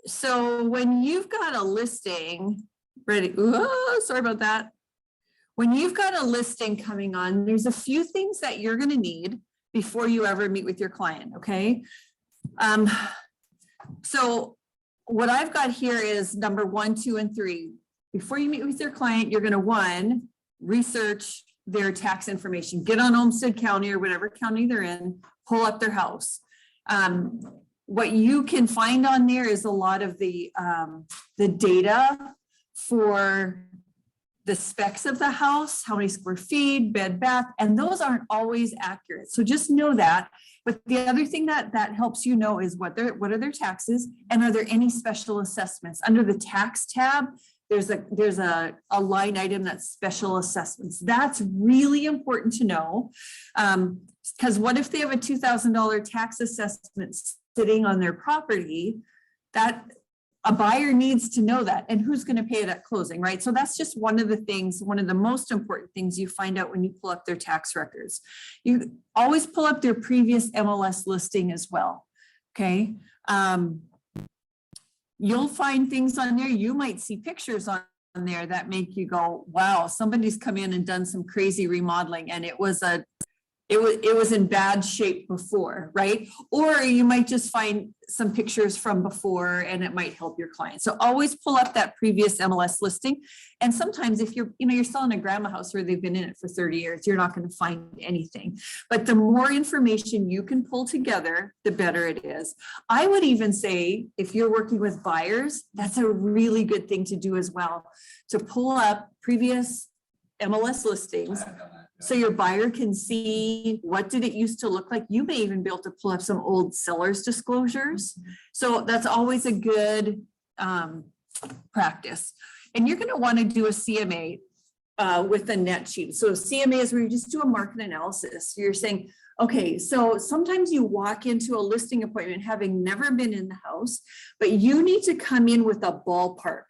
So when you've got a listing ready, sorry about that. When you've got a listing coming on, there's a few things that you're going to need before you ever meet with your client. Okay. So what I've got here is number 1, 2, and 3. Before you meet with your client, you're going to research their tax information, get on Olmsted County or whatever county they're in, pull up their house. What you can find on there is a lot of the data for the specs of the house, how many square feet, bed, bath, and those aren't always accurate. So just know that. But the other thing that helps you know is what are their taxes, and are there any special assessments? Under the tax tab, there's a line item that's special assessments. That's really important to know, because what if they have a $2,000 tax assessment sitting on their property? That a buyer needs to know that, and who's going to pay it at closing, right? So that's just one of the things, one of the most important things you find out when you pull up their tax records. You always pull up their previous MLS listing as well, okay? You'll find things on there. You might see pictures on there that make you go, wow, somebody's come in and done some crazy remodeling, and it was in bad shape before, right? Or you might just find some pictures from before, and it might help your client. So always pull up that previous MLS listing. And sometimes if you're selling a grandma house where they've been in it for 30 years, you're not going to find anything. But the more information you can pull together, the better it is. I would even say, if you're working with buyers, that's a really good thing to do as well, to pull up previous MLS listings. So your buyer can see what did it used to look like. You may even be able to pull up some old seller's disclosures. So that's always a good practice. And you're going to want to do a CMA with a net sheet. So CMA is where you just do a market analysis. You're saying, okay, so sometimes you walk into a listing appointment having never been in the house, but you need to come in with a ballpark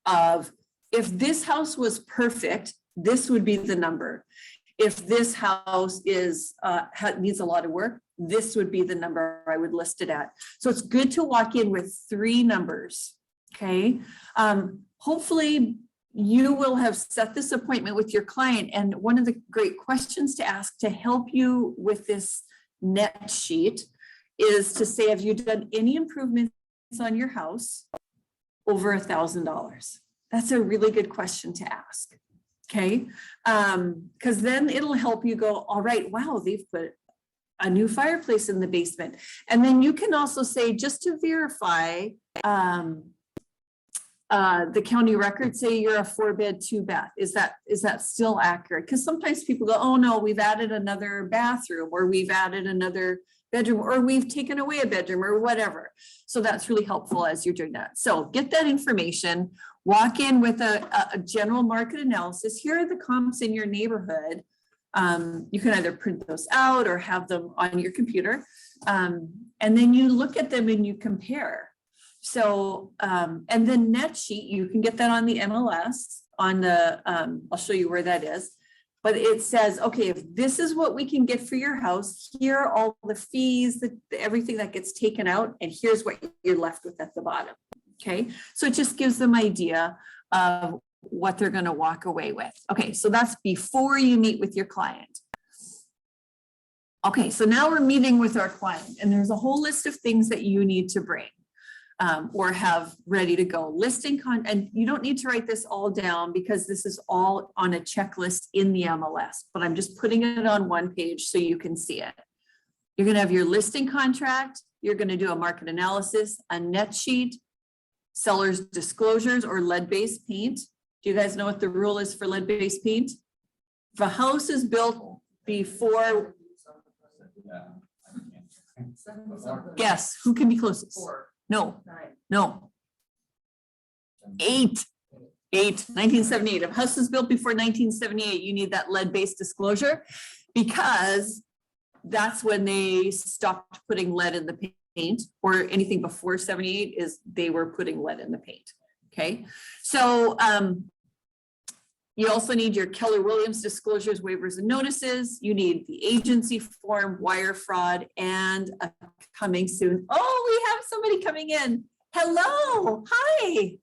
of, if this house was perfect, this would be the number. If this house needs a lot of work, this would be the number I would list it at. So it's good to walk in with 3 numbers, okay? Hopefully you will have set this appointment with your client, and one of the great questions to ask to help you with this net sheet is to say, have you done any improvements on your house over $1,000? That's a really good question to ask. Okay, because then it'll help you go, all right, wow, they've put a new fireplace in the basement. And then you can also say, just to verify, the county records say you're a 4-bed, 2-bath. Is that still accurate? Because sometimes people go, oh no, we've added another bathroom, or we've added another bedroom, or we've taken away a bedroom, or whatever. So that's really helpful as you're doing that. So get that information, walk in with a general market analysis. Here are the comps in your neighborhood. You can either print those out or have them on your computer. And then you look at them and you compare. So, and the net sheet, you can get that on the MLS on the, I'll show you where that is. But it says, okay, if this is what we can get for your house, here are all the fees, everything that gets taken out, and here's what you're left with at the bottom. Okay, so it just gives them an idea of what they're going to walk away with. Okay, so that's before you meet with your client. Okay, so now we're meeting with our client, and there's a whole list of things that you need to bring or have ready to go. Listing and you don't need to write this all down because this is all on a checklist in the MLS, but I'm just putting it on one page so you can see it. You're going to have your listing contract. You're going to do a market analysis, a net sheet, seller's disclosures, or lead-based paint. Do you guys know what the rule is for lead-based paint? If a house is built before, guess who can be closest? No, no. 1978. If a house is built before 1978, you need that lead-based disclosure, because that's when they stopped putting lead in the paint, or anything before 78 is they were putting lead in the paint. Okay, so you also need your Keller Williams disclosures, waivers, and notices. You need the agency form, wire fraud, and a coming soon. Oh, we have somebody coming in. Hello, hi.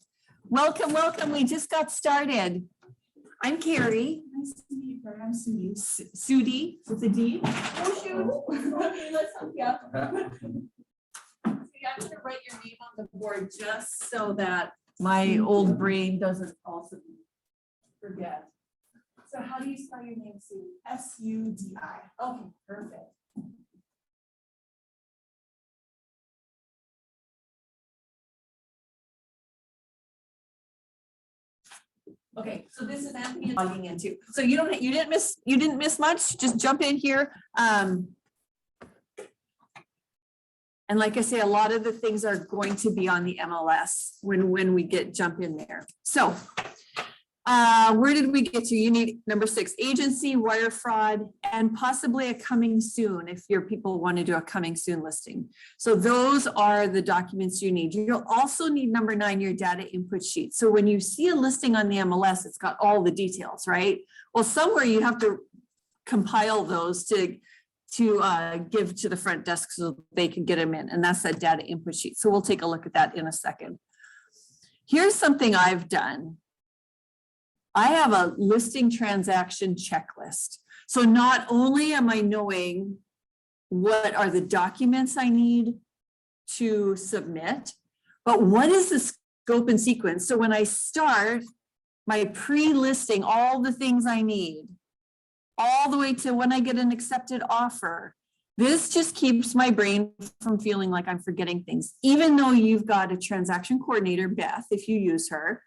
Welcome, welcome. We just got started. I'm Carrie. Nice to meet you, Carrie. I'm Sudie. Sudie with a D. Oh, shoot. Okay, let's help you out. I'm gonna write your name on the board just so that my old brain doesn't also forget. So how do you spell your name, Sudie? S-U-D-I. Okay, perfect. Okay, so this is Anthony logging into. So you didn't miss much. Just jump in here. And like I say, a lot of the things are going to be on the MLS when we jump in there. So where did we get to? You need number 6, agency, wire fraud, and possibly a coming soon if your people want to do a coming soon listing. So those are the documents you need. You'll also need number 9, your data input sheet. So when you see a listing on the MLS, it's got all the details, right? Well, somewhere you have to compile those to give to the front desk so they can get them in, and that's that data input sheet. So we'll take a look at that in a second. Here's something I've done. I have a listing transaction checklist. So not only am I knowing what are the documents I need to submit, but what is the scope and sequence? So when I start my pre-listing, all the things I need, all the way to when I get an accepted offer, this just keeps my brain from feeling like I'm forgetting things. Even though you've got a transaction coordinator, Beth, if you use her,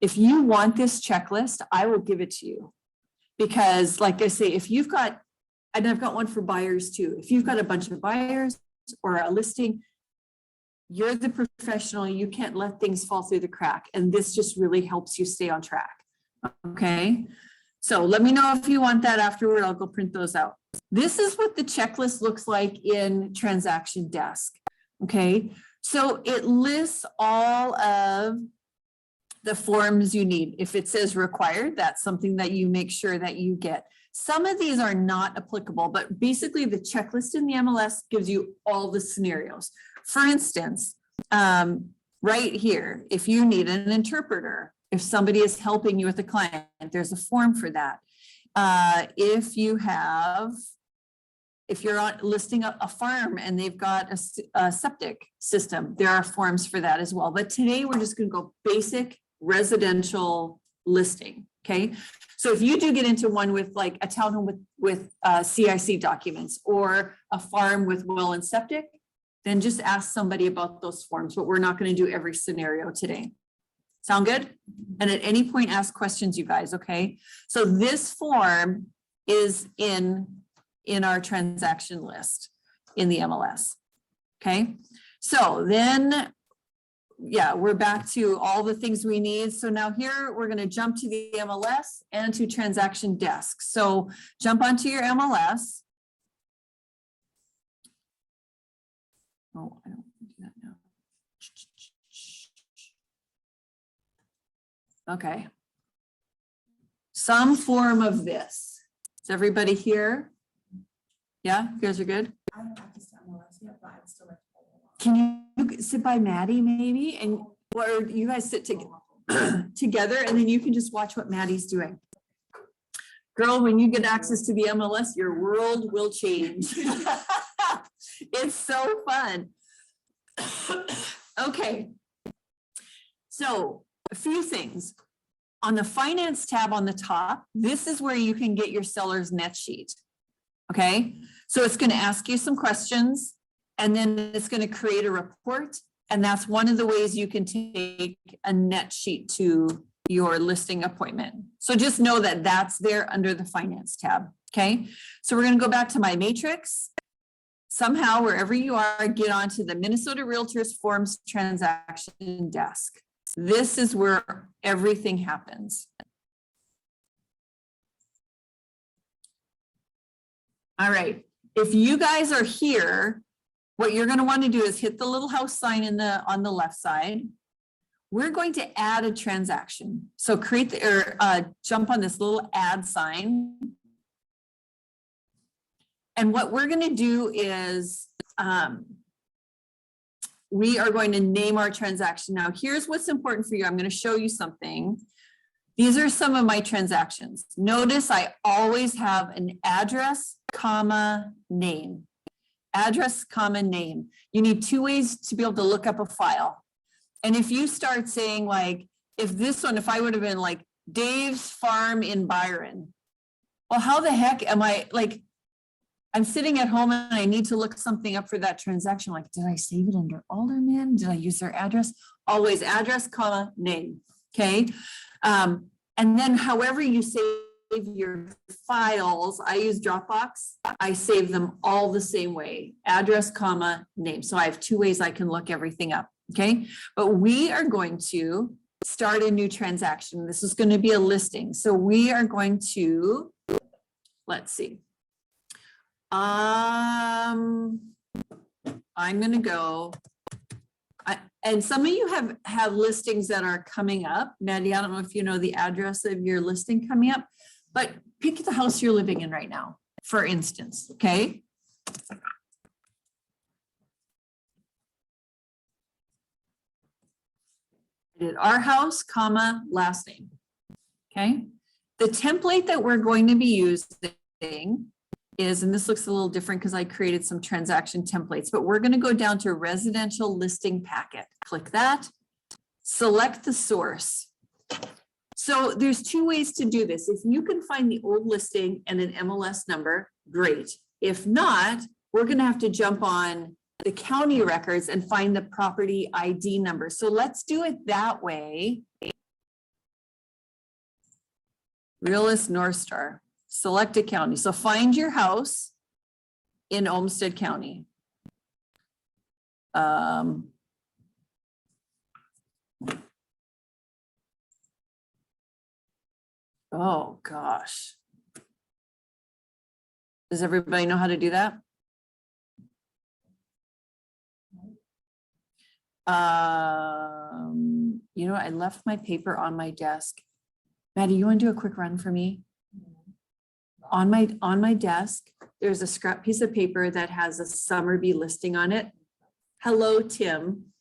if you want this checklist, I will give it to you. Because like I say, if you've got, and I've got one for buyers too, if you've got a bunch of buyers or a listing, you're the professional, you can't let things fall through the crack. And this just really helps you stay on track. Okay. So let me know if you want that afterward. I'll go print those out. This is what the checklist looks like in Transaction Desk. Okay. So it lists all of the forms you need. If it says required, that's something that you make sure that you get. Some of these are not applicable, but basically the checklist in the MLS gives you all the scenarios. For instance, right here, if you need an interpreter, if somebody is helping you with a client, there's a form for that. If you're listing a farm and they've got a septic system, there are forms for that as well. But today we're just going to go basic residential listing. Okay. So if you do get into one with like a townhome with CIC documents or a farm with well and septic, then just ask somebody about those forms, but we're not going to do every scenario today. Sound good? And at any point, ask questions, you guys. Okay. So this form is in our transaction list in the MLS. Okay. So then, yeah, we're back to all the things we need. So now here we're going to jump to the MLS and to Transaction Desk. So jump onto your MLS. Oh, I don't do that now. Okay. Some form of this. Is everybody here? Yeah, you guys are good? I don't have to start MLS yet, but I'd still like to follow along. Can you sit by Maddie maybe? And or you guys sit together and then you can just watch what Maddie's doing. Girl, when you get access to the MLS, your world will change. It's so fun. Okay. So a few things. On the finance tab on the top, this is where you can get your seller's net sheet. Okay. So it's going to ask you some questions and then it's going to create a report. And that's one of the ways you can take a net sheet to your listing appointment. So just know that that's there under the finance tab. Okay. So we're going to go back to my matrix. Somehow, wherever you are, get onto the Minnesota Realtors Forms Transaction Desk. This is where everything happens. All right. If you guys are here, what you're going to want to do is hit the little house sign on the left side. We're going to add a transaction. So jump on this little add sign. And what we're going to do is we are going to name our transaction. Now, here's what's important for you. I'm going to show you something. These are some of my transactions. Notice I always have an address, comma, name. Address, comma, name. You need two ways to be able to look up a file. And if you start saying like, if I would have been like Dave's Farm in Byron, well, how the heck am I, like, I'm sitting at home and I need to look something up for that transaction. Like, did I save it under Alderman? Did I use their address? Always address, comma, name. Okay. And then however you save your files, I use Dropbox. I save them all the same way, address, comma, name. So I have two ways I can look everything up. Okay. But we are going to start a new transaction. This is going to be a listing. So we are going to, let's see. I'm going to go, and some of you have listings that are coming up. Maddie, I don't know if you know the address of your listing coming up, but pick the house you're living in right now, for instance, okay? I did our house, comma, last name, okay? The template that we're going to be using is, and this looks a little different because I created some transaction templates, but we're going to go down to residential listing packet. Click that, select the source. So there's two ways to do this. If you can find the old listing and an MLS number, great. If not, we're going to have to jump on the county records and find the property ID number. So let's do it that way. Realist North Star. Select a county. So find your house in Olmsted County. Oh gosh. Does everybody know how to do that? You know, I left my paper on my desk. Maddie, you want to do a quick run for me? On my desk, there's a scrap piece of paper that has a Summerby listing on it. Hello, Tim.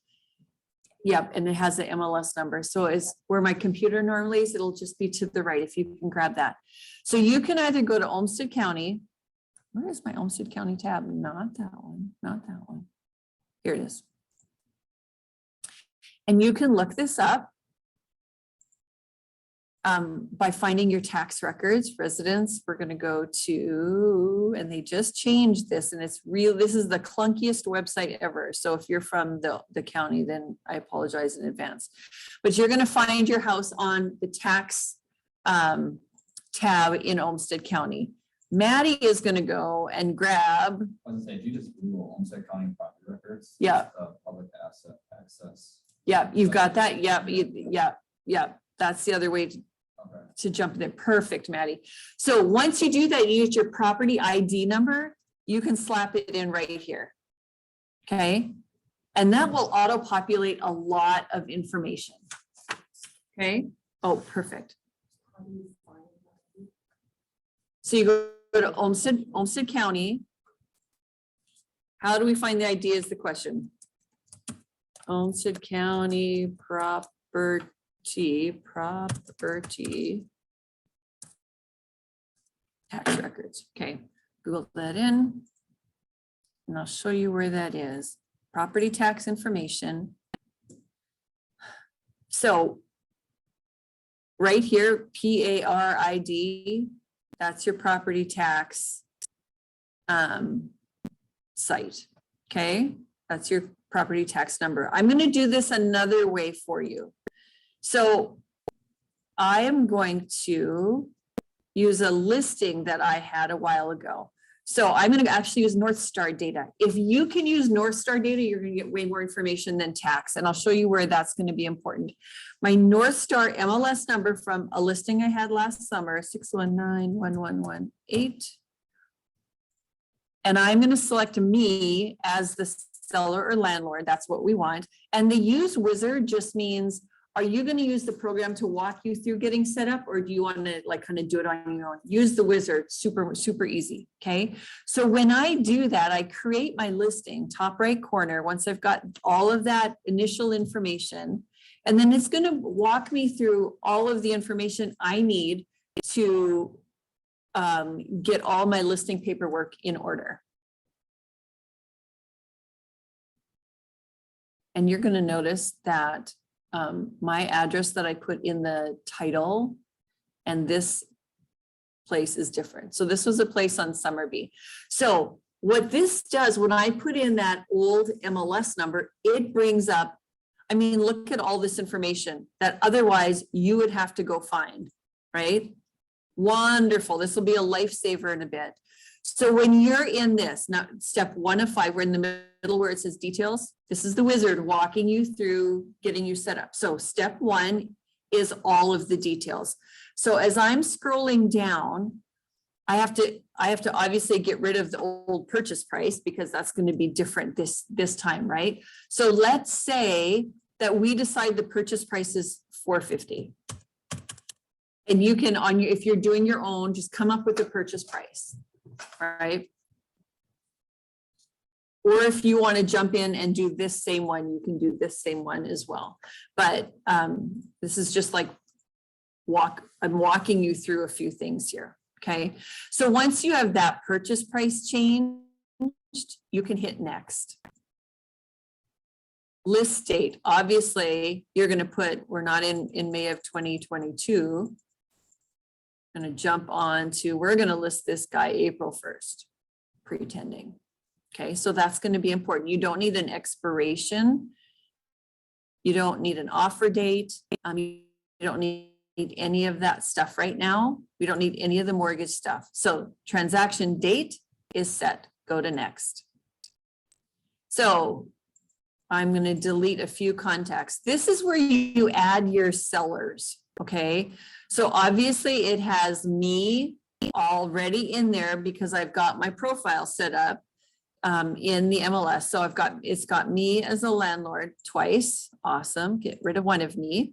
Yep, and it has the MLS number. So is where my computer normally is, it'll just be to the right if you can grab that. So you can either go to Olmsted County. Where is my Olmsted County tab? Not that one, not that one. Here it is. And you can look this up by finding your tax records, residents. We're going to go to, and they just changed this, and it's real. This is the clunkiest website ever. So if you're from the county, then I apologize in advance. But you're going to find your house on the tax tab in Olmsted County. Maddie is going to go and grab. I was going to say, if you just Google Olmsted County property records. Yeah. Public asset access. Yeah, you've got that. Yep. Yeah. That's the other way to jump in there. Perfect, Maddie. So once you do that, you use your property ID number, you can slap it in right here. Okay. And that will auto-populate a lot of information. Okay. Oh, perfect. So you go to Olmsted County. How do we find the ID is the question. Olmsted County property tax records. Okay, Google that in, and I'll show you where that is. Property tax information. So right here, PARID, that's your property tax site. Okay, that's your property tax number. I'm going to do this another way for you. So I am going to use a listing that I had a while ago. So I'm going to actually use North Star data. If you can use North Star data, you're going to get way more information than tax. And I'll show you where that's going to be important. My North Star MLS number from a listing I had last summer, 619-1118. And I'm going to select me as the seller or landlord. That's what we want. And the use wizard just means are you going to use the program to walk you through getting set up, or do you want to like kind of do it on your own? Use the wizard, super easy. Okay. So when I do that, I create my listing, top right corner, once I've got all of that initial information, and then it's going to walk me through all of the information I need to get all my listing paperwork in order. And you're going to notice that my address that I put in the title and this place is different. So this was a place on Summerby. So what this does, when I put in that old MLS number, it brings up, I mean, look at all this information that otherwise you would have to go find, right? Wonderful. This will be a lifesaver in a bit. So when you're in this, now step 1 of 5, we're in the middle where it says details. This is the wizard walking you through getting you set up. So step 1 is all of the details. So as I'm scrolling down, I have to obviously get rid of the old purchase price because that's going to be different this time, right? So let's say that we decide the purchase price is $450. And you can, if you're doing your own, just come up with the purchase price, right? Or if you want to jump in and do this same one, you can do this same one as well. But this is just like I'm walking you through a few things here, okay? So once you have that purchase price changed, you can hit next. List date, obviously, you're going to put, we're not in May of 2022. Going to jump on to, we're going to list this guy April 1st, pretending. Okay, so that's going to be important. You don't need an expiration. You don't need an offer date. You don't need any of that stuff right now. We don't need any of the mortgage stuff. So transaction date is set. Go to next. So I'm going to delete a few contacts. This is where you add your sellers. Okay, so obviously it has me already in there because I've got my profile set up in the MLS. So it's got me as a landlord twice. Awesome. Get rid of one of me.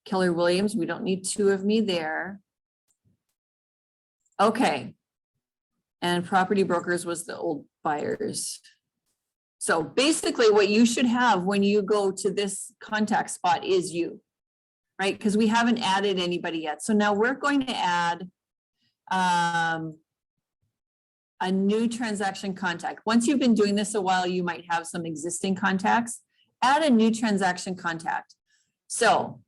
Keller Williams, we don't need 2 of me there. Okay. And property brokers was the old buyers. So basically what you should have when you go to this contact spot is you. Right? Because we haven't added anybody yet. So now we're going to add a new transaction contact. Once you've been doing this a while, you might have some existing contacts. Add a new transaction contact. So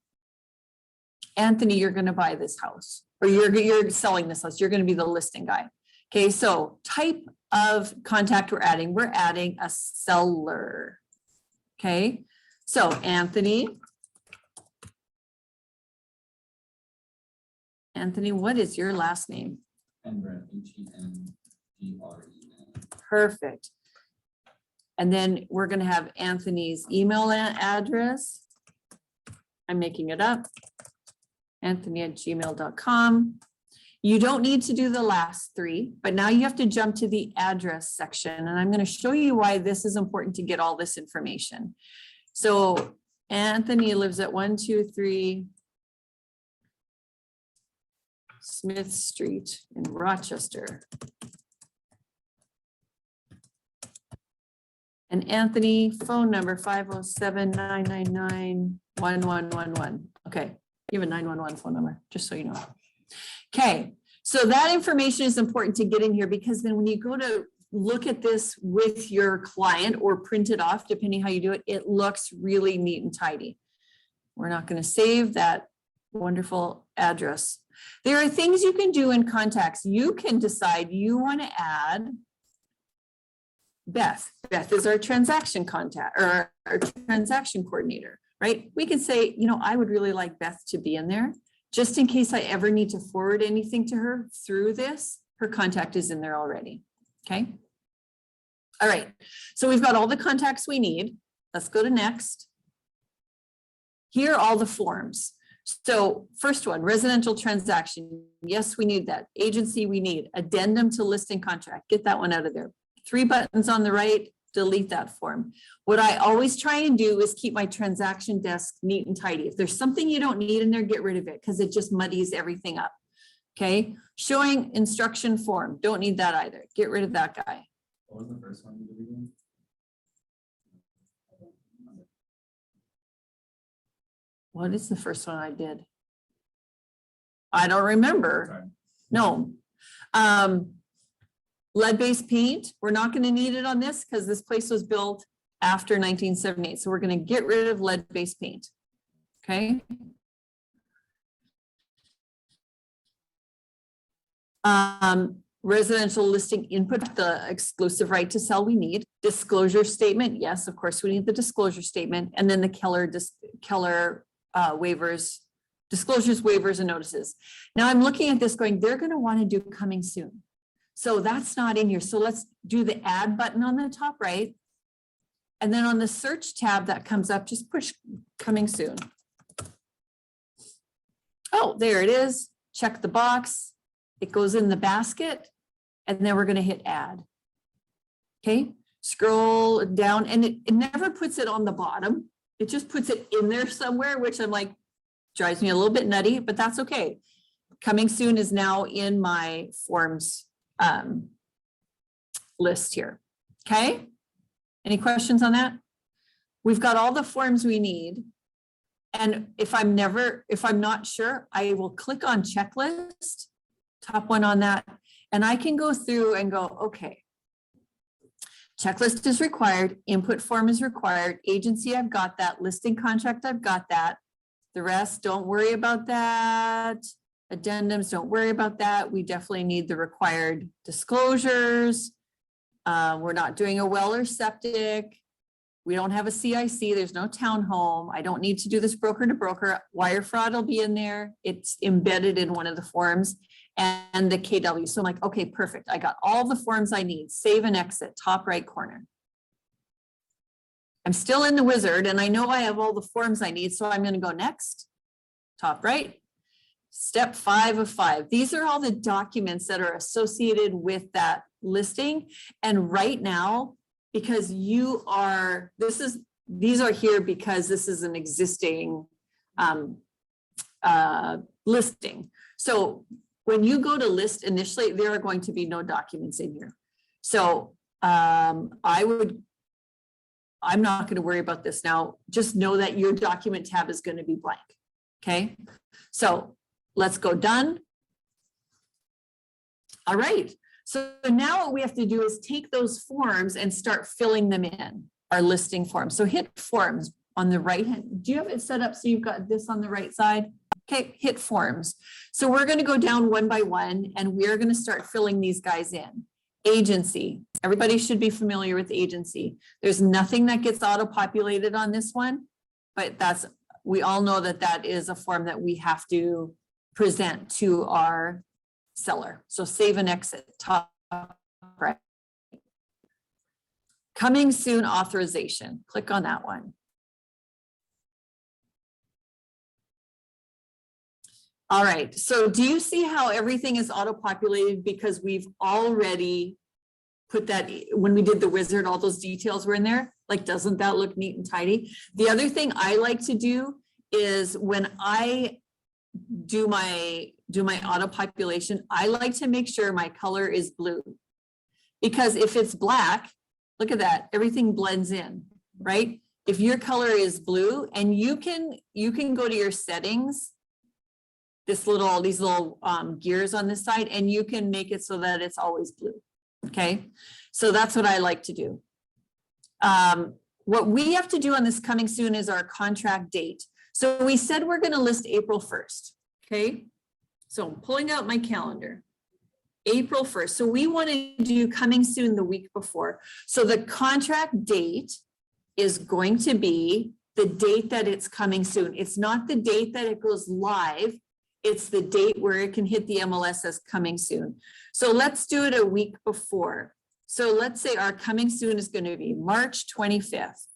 Anthony, you're going to buy this house, or you're selling this house. You're going to be the listing guy. Okay, so type of contact we're adding a seller. Okay, so Anthony, what is your last name? Hendren, H-E-N-D-R-E-N. Perfect. And then we're going to have Anthony's email address. I'm making it up. Anthony@gmail.com. You don't need to do the last 3, but now you have to jump to the address section. And I'm going to show you why this is important to get all this information. So Anthony lives at 123 Smith Street in Rochester. And Anthony, phone number 507-999-1111. Okay, you have a 911 phone number, just so you know. Okay, so that information is important to get in here because then when you go to look at this with your client or print it off, depending how you do it, it looks really neat and tidy. We're not going to save that wonderful address. There are things you can do in contacts. You can decide you want to add Beth. Beth is our transaction contact or our transaction coordinator, right? We can say, you know, I would really like Beth to be in there just in case I ever need to forward anything to her through this. Her contact is in there already. Okay. All right. So we've got all the contacts we need. Let's go to next. Here are all the forms. So first one, residential transaction. Yes, we need that. Agency, we need. Addendum to listing contract. Get that one out of there. 3 buttons on the right. delete that form. What I always try and do is keep my transaction desk neat and tidy. If there's something you don't need in there, get rid of it because it just muddies everything up. Okay, showing instruction form, don't need that either. Get rid of that guy. What was the first one you did again? What is the first one I did? I don't remember. Sorry. No. Lead-based paint, we're not going to need it on this because this place was built after 1978. So we're going to get rid of lead-based paint. Okay. Residential listing input, the exclusive right to sell we need. Disclosure statement, yes, of course, we need the disclosure statement. And then the Keller waivers, disclosures, waivers, and notices. Now I'm looking at this going, they're going to want to do coming soon. So that's not in here. So let's do the add button on the top right. And then on the search tab that comes up, just push coming soon. Oh, there it is. Check the box. It goes in the basket. And then we're going to hit add. Okay, scroll down and it never puts it on the bottom. It just puts it in there somewhere, which I'm like, drives me a little bit nutty, but that's okay. Coming soon is now in my forms list here. Okay, any questions on that? We've got all the forms we need. And if I'm not sure, I will click on checklist, top one on that, and I can go through and go, okay, checklist is required, input form is required, agency, I've got that, listing contract, I've got that. The rest, don't worry about that. Addendums, don't worry about that. We definitely need the required disclosures. We're not doing a well or septic. We don't have a CIC, there's no townhome. I don't need to do this broker to broker. Wire fraud will be in there. It's embedded in one of the forms and the KW. So I'm like, okay, perfect. I got all the forms I need. Save and exit, top right corner. I'm still in the wizard and I know I have all the forms I need. So I'm going to go next, top right, step 5 of 5. These are all the documents that are associated with that listing. And right now, because these are here because this is an existing listing. So when you go to list initially, there are going to be no documents in here. So I'm not going to worry about this now. Just know that your document tab is going to be blank. Okay, so let's go done. All right. So now what we have to do is take those forms and start filling them in, our listing forms. So hit forms on the right hand. Do you have it set up so you've got this on the right side? Okay, hit forms. So we're going to go down one by one and we're going to start filling these guys in. Agency. Everybody should be familiar with agency. There's nothing that gets auto-populated on this one, but we all know that that is a form that we have to present to our seller. So save and exit, top right. Coming soon authorization. Click on that one. All right, so do you see how everything is auto-populated because we've already put that, when we did the wizard, all those details were in there? Like, doesn't that look neat and tidy? The other thing I like to do is when I do my auto-population, I like to make sure my color is blue. Because if it's black, look at that, everything blends in, right? If your color is blue, and you can go to your settings, these little gears on this side, and you can make it so that it's always blue. Okay, so that's what I like to do. What we have to do on this coming soon is our contract date. So we said we're going to list April 1st. Okay, so I'm pulling out my calendar. April 1st. So we want to do coming soon the week before. So the contract date is going to be the date that it's coming soon. It's not the date that it goes live. It's the date where it can hit the MLS as coming soon. So let's do it a week before. So let's say our coming soon is going to be March 25th.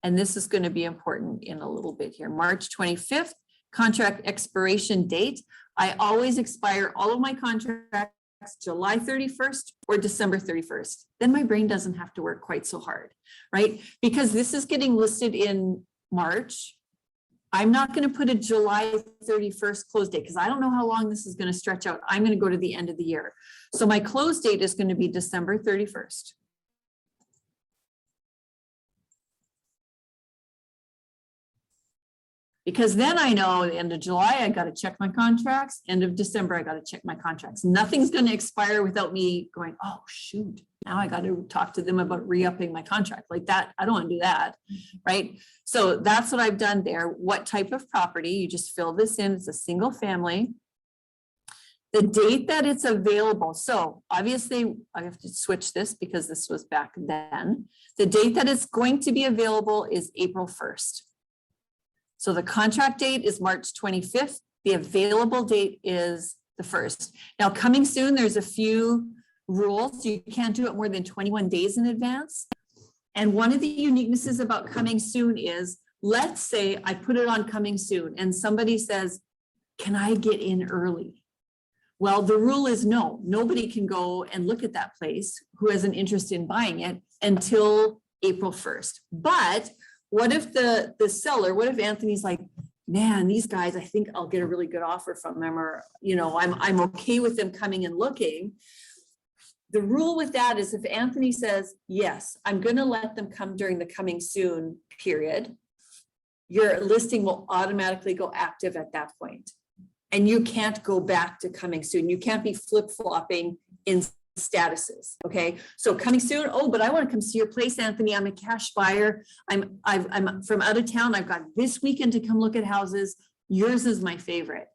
And this is going to be important in a little bit here. March 25th, contract expiration date. I always expire all of my contracts July 31st or December 31st. Then my brain doesn't have to work quite so hard, right? Because this is getting listed in March. I'm not going to put a July 31st close date because I don't know how long this is going to stretch out. I'm going to go to the end of the year. So my close date is going to be December 31st. Because then I know the end of July, I got to check my contracts. End of December, I got to check my contracts. Nothing's going to expire without me going, oh, shoot. Now I got to talk to them about re-upping my contract like that. I don't want to do that. Right. So that's what I've done there. What type of property? You just fill this in. It's a single family. The date that it's available. So obviously I have to switch this because this was back then. The date that it's going to be available is April 1st. So the contract date is March 25th. The available date is the 1st. Now coming soon, there's a few rules. You can't do it more than 21 days in advance. And one of the uniquenesses about coming soon is, let's say I put it on coming soon and somebody says, can I get in early? Well, the rule is no, nobody can go and look at that place who has an interest in buying it until April 1st. But what if the seller, what if Anthony's like, man, these guys, I think I'll get a really good offer from them, or, you know, I'm okay with them coming and looking. The rule with that is if Anthony says, yes, I'm going to let them come during the coming soon period, your listing will automatically go active at that point. And you can't go back to coming soon. You can't be flip-flopping in statuses. Okay. So coming soon. Oh, but I want to come see your place, Anthony. I'm a cash buyer. I'm from out of town. I've got this weekend to come look at houses. Yours is my favorite.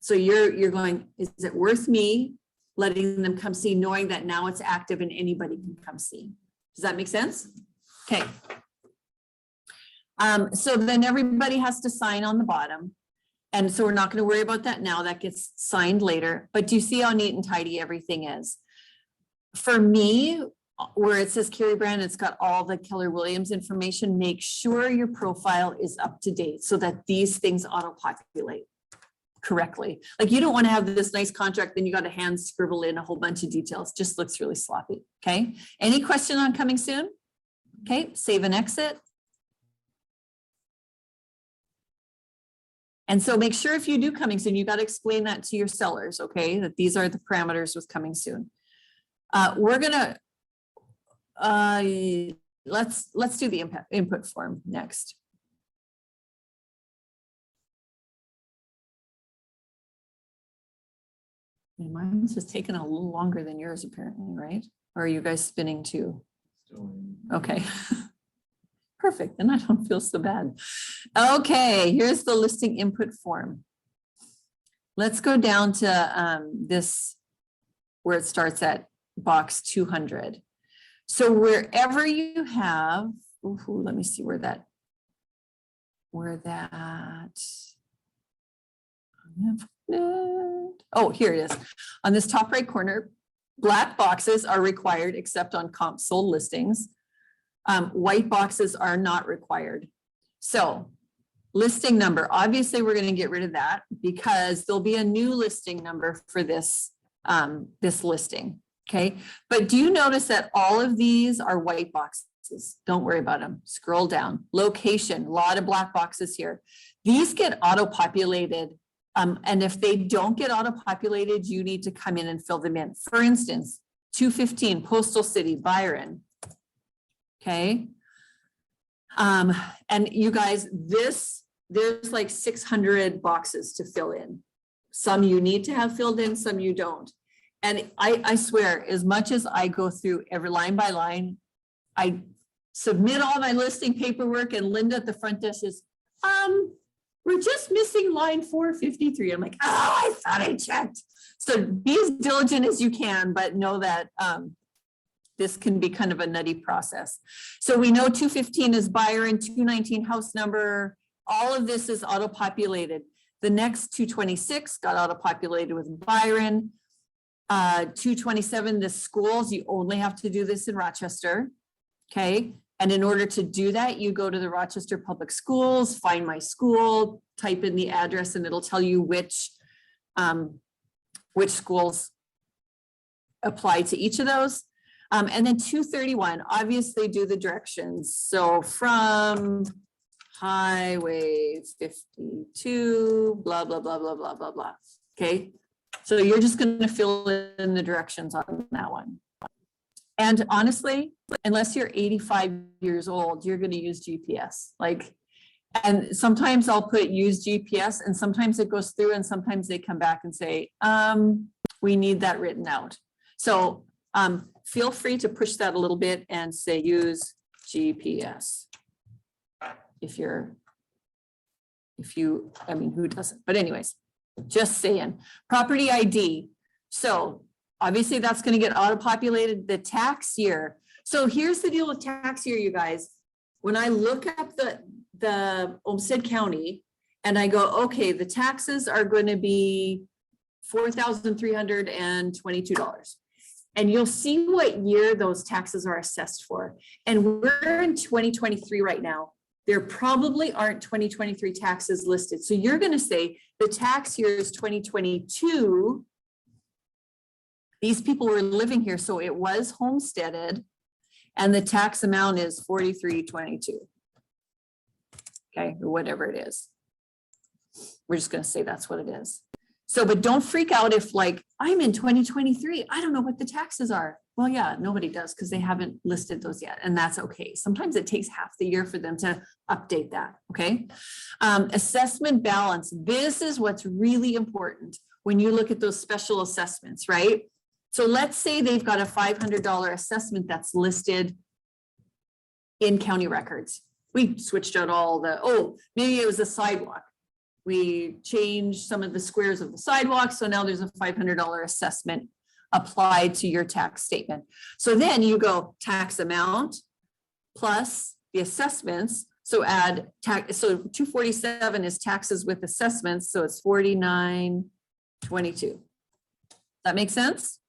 So you're going, is it worth me letting them come see, knowing that now it's active and anybody can come see? Does that make sense? Okay. So then everybody has to sign on the bottom. And so we're not going to worry about that now. That gets signed later. But do you see how neat and tidy everything is? For me, where it says Carrie Brand, it's got all the Keller Williams information. Make sure your profile is up to date so that these things auto-populate correctly. Like you don't want to have this nice contract, then you got to hand scribble in a whole bunch of details. Just looks really sloppy. Okay. Any question on coming soon? Okay. Save and exit. And so make sure if you do coming soon, you got to explain that to your sellers. Okay. That these are the parameters with coming soon. We're gonna let's do the input form next. And mine's just taking a little longer than yours apparently, right? Or are you guys spinning too? Okay. Perfect. Then I don't feel so bad. Okay, here's the listing input form. Let's go down to this where it starts at box 200. So wherever you have, let me see where that, oh, here it is. On this top right corner, black boxes are required except on comp sold listings. White boxes are not required. So listing number, obviously we're going to get rid of that because there'll be a new listing number for this, this listing. Okay, but do you notice that all of these are white boxes? Don't worry about them. Scroll down. Location, a lot of black boxes here. These get auto-populated. And if they don't get auto-populated, you need to come in and fill them in. For instance, 215 Postal City, Byron. Okay. And you guys, there's like 600 boxes to fill in. Some you need to have filled in, some you don't. And I swear, as much as I go through every line by line, I submit all my listing paperwork and Linda at the front desk says, we're just missing line 453. I'm like, oh, I thought I checked. So be as diligent as you can, but know that this can be kind of a nutty process. So we know 215 is Byron, 219 house number. All of this is auto-populated. The next 226 got auto-populated with Byron. 227, the schools, you only have to do this in Rochester. Okay. And in order to do that, you go to the Rochester Public Schools, find my school, type in the address, and it'll tell you which schools apply to each of those. And then 231, obviously do the directions. So from Highway 52, blah, blah, blah, blah, blah, blah, blah. Okay. So you're just going to fill in the directions on that one. And honestly, unless you're 85 years old, you're going to use GPS. And sometimes I'll put use GPS and sometimes it goes through and sometimes they come back and say, we need that written out. So feel free to push that a little bit and say use GPS. I mean, who doesn't? But anyways, just saying. Property ID. So obviously that's going to get auto-populated. The tax year. So here's the deal with tax year, you guys. When I look up the Olmsted County and I go, okay, the taxes are going to be $4,322. And you'll see what year those taxes are assessed for. And we're in 2023 right now. There probably aren't 2023 taxes listed. So you're going to say the tax year is 2022. These people were living here, so it was homesteaded, and the tax amount is 4322. Okay, or whatever it is. We're just going to say that's what it is. So, but don't freak out if I'm in 2023, I don't know what the taxes are. Well, yeah, nobody does because they haven't listed those yet, and that's okay. Sometimes it takes half the year for them to update that, okay? Assessment balance. This is what's really important when you look at those special assessments, right? So let's say they've got a $500 assessment that's listed in county records. We switched out all maybe it was a sidewalk. We changed some of the squares of the sidewalk. So now there's a $500 assessment applied to your tax statement. So then you go tax amount plus the assessments. So add tax. So 247 is taxes with assessments. So it's 4922. That makes sense?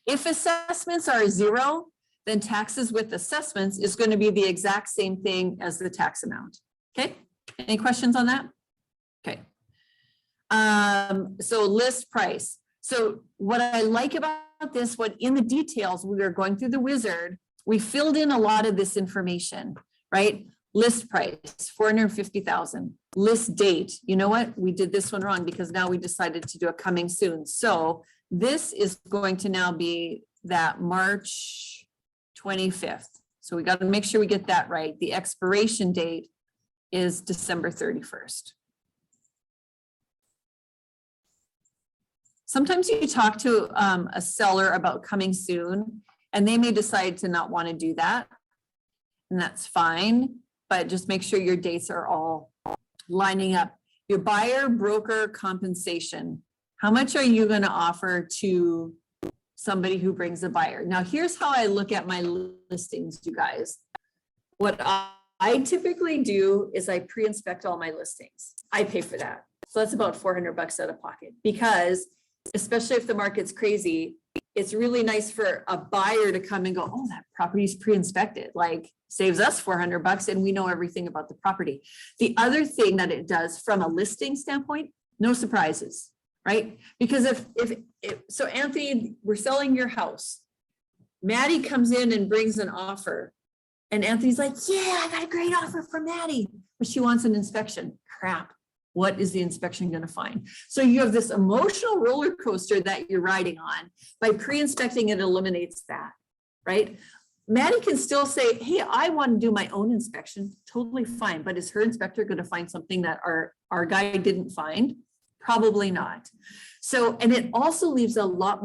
If assessments are 0, then taxes with assessments is going to be the exact same thing as the tax amount. Okay. Any questions on that? Okay. So list price. So what I like about this, what in the details, we were going through the wizard, we filled in a lot of this information, right? List price, 450,000. List date. You know what? We did this one wrong because now we decided to do a coming soon. So this is going to now be that March 25th. So we got to make sure we get that right. The expiration date is December 31st. Sometimes you talk to a seller about coming soon, and they may decide to not want to do that, and that's fine, but just make sure your dates are all lining up. Your buyer broker compensation. How much are you going to offer to somebody who brings a buyer? Now, here's how I look at my listings, you guys. What I typically do is I pre-inspect all my listings. I pay for that. So that's about $400 out of pocket, because especially if the market's crazy, it's really nice for a buyer to come and go, oh, that property's pre-inspected, saves us $400 and we know everything about the property. The other thing that it does from a listing standpoint, no surprises, right? Because so Anthony, we're selling your house. Maddie comes in and brings an offer. And Anthony's like, yeah, I got a great offer from Maddie, but she wants an inspection. Crap. What is the inspection going to find? So you have this emotional roller coaster that you're riding on. By pre-inspecting, it eliminates that, right? Maddie can still say, hey, I want to do my own inspection. Totally fine. But is her inspector going to find something that our guy didn't find? Probably not. So, and it also leaves a lot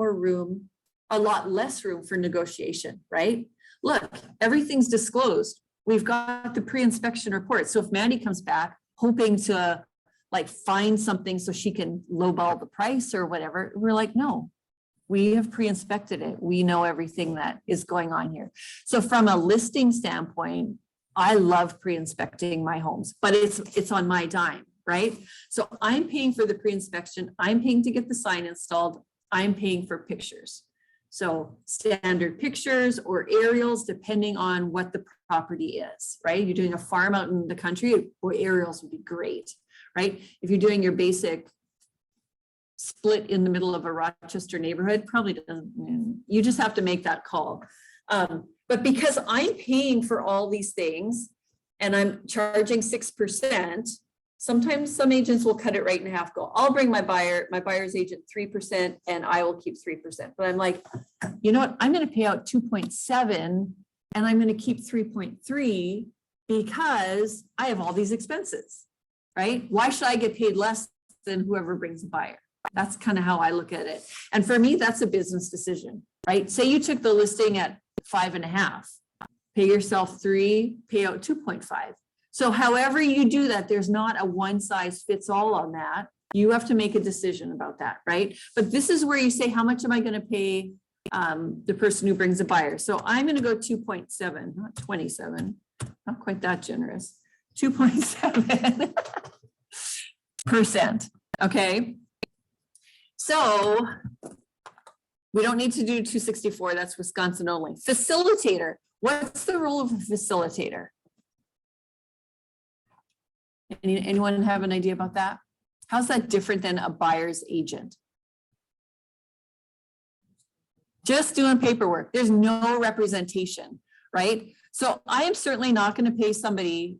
less room for negotiation, right? Look, everything's disclosed. We've got the pre-inspection report. So if Maddie comes back hoping to find something so she can lowball the price or whatever, we're like, no, we have pre-inspected it. We know everything that is going on here. So from a listing standpoint, I love pre-inspecting my homes, but it's on my dime, right? So I'm paying for the pre-inspection. I'm paying to get the sign installed. I'm paying for pictures. So standard pictures or aerials, depending on what the property is, right? You're doing a farm out in the country, or aerials would be great, right? If you're doing your basic split in the middle of a Rochester neighborhood, probably doesn't, you just have to make that call. But because I'm paying for all these things and I'm charging 6%, sometimes some agents will cut it right in half, go, I'll bring my buyer's agent 3% and I will keep 3%. But I'm like, you know what, I'm gonna pay out 2.7 and I'm gonna keep 3.3 because I have all these expenses, right? Why should I get paid less than whoever brings a buyer? That's kind of how I look at it. And for me, that's a business decision, right? Say you took the listing at 5.5, pay yourself 3, pay out 2.5. So however you do that, there's not a one size fits all on that. You have to make a decision about that, right? But this is where you say, how much am I going to pay the person who brings a buyer? So I'm going to go 2.7, not 27, not quite that generous, 2.7%. Okay. So we don't need to do 264. That's Wisconsin only. Facilitator. What's the role of a facilitator? Anyone have an idea about that? How's that different than a buyer's agent? Just doing paperwork. There's no representation, right? So I am certainly not going to pay somebody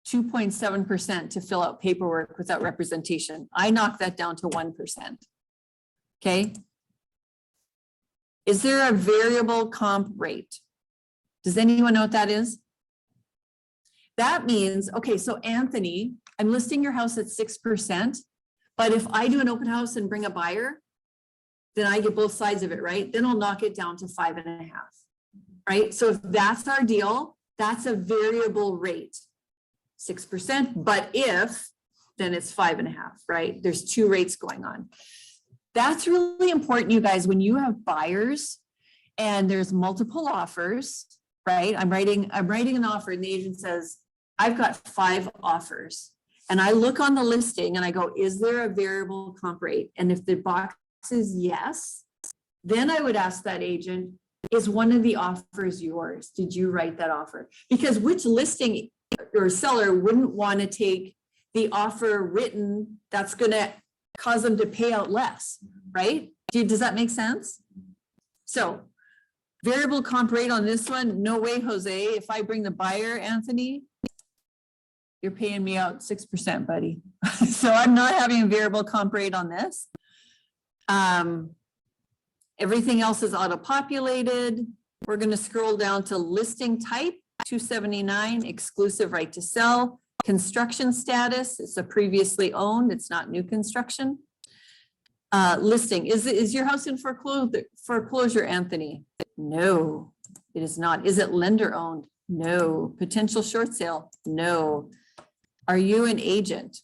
2.7% to fill out paperwork without representation. I knock that down to 1%. Okay. Is there a variable comp rate? Does anyone know what that is? That means, okay, so Anthony, I'm listing your house at 6%, but if I do an open house and bring a buyer, then I get both sides of it, right? Then I'll knock it down to 5.5, right? So if that's our deal, that's a variable rate, 6%, but if, then it's 5.5, right? There's two rates going on. That's really important, you guys, when you have buyers and there's multiple offers, right? I'm writing an offer and the agent says, I've got 5 offers. And I look on the listing and I go, is there a variable comp rate? And if the box is yes, then I would ask that agent, is one of the offers yours? Did you write that offer? Because which listing or seller wouldn't want to take the offer written that's going to cause them to pay out less, right? Does that make sense? So variable comp rate on this one, no way, Jose. If I bring the buyer, Anthony, you're paying me out 6%, buddy. So I'm not having a variable comp rate on this. Everything else is auto-populated. We're going to scroll down to listing type, 279, exclusive right to sell. Construction status, it's a previously owned, it's not new construction. Listing, is your house in foreclosure, Anthony? No, it is not. Is it lender owned? No. Potential short sale? No. Are you an agent?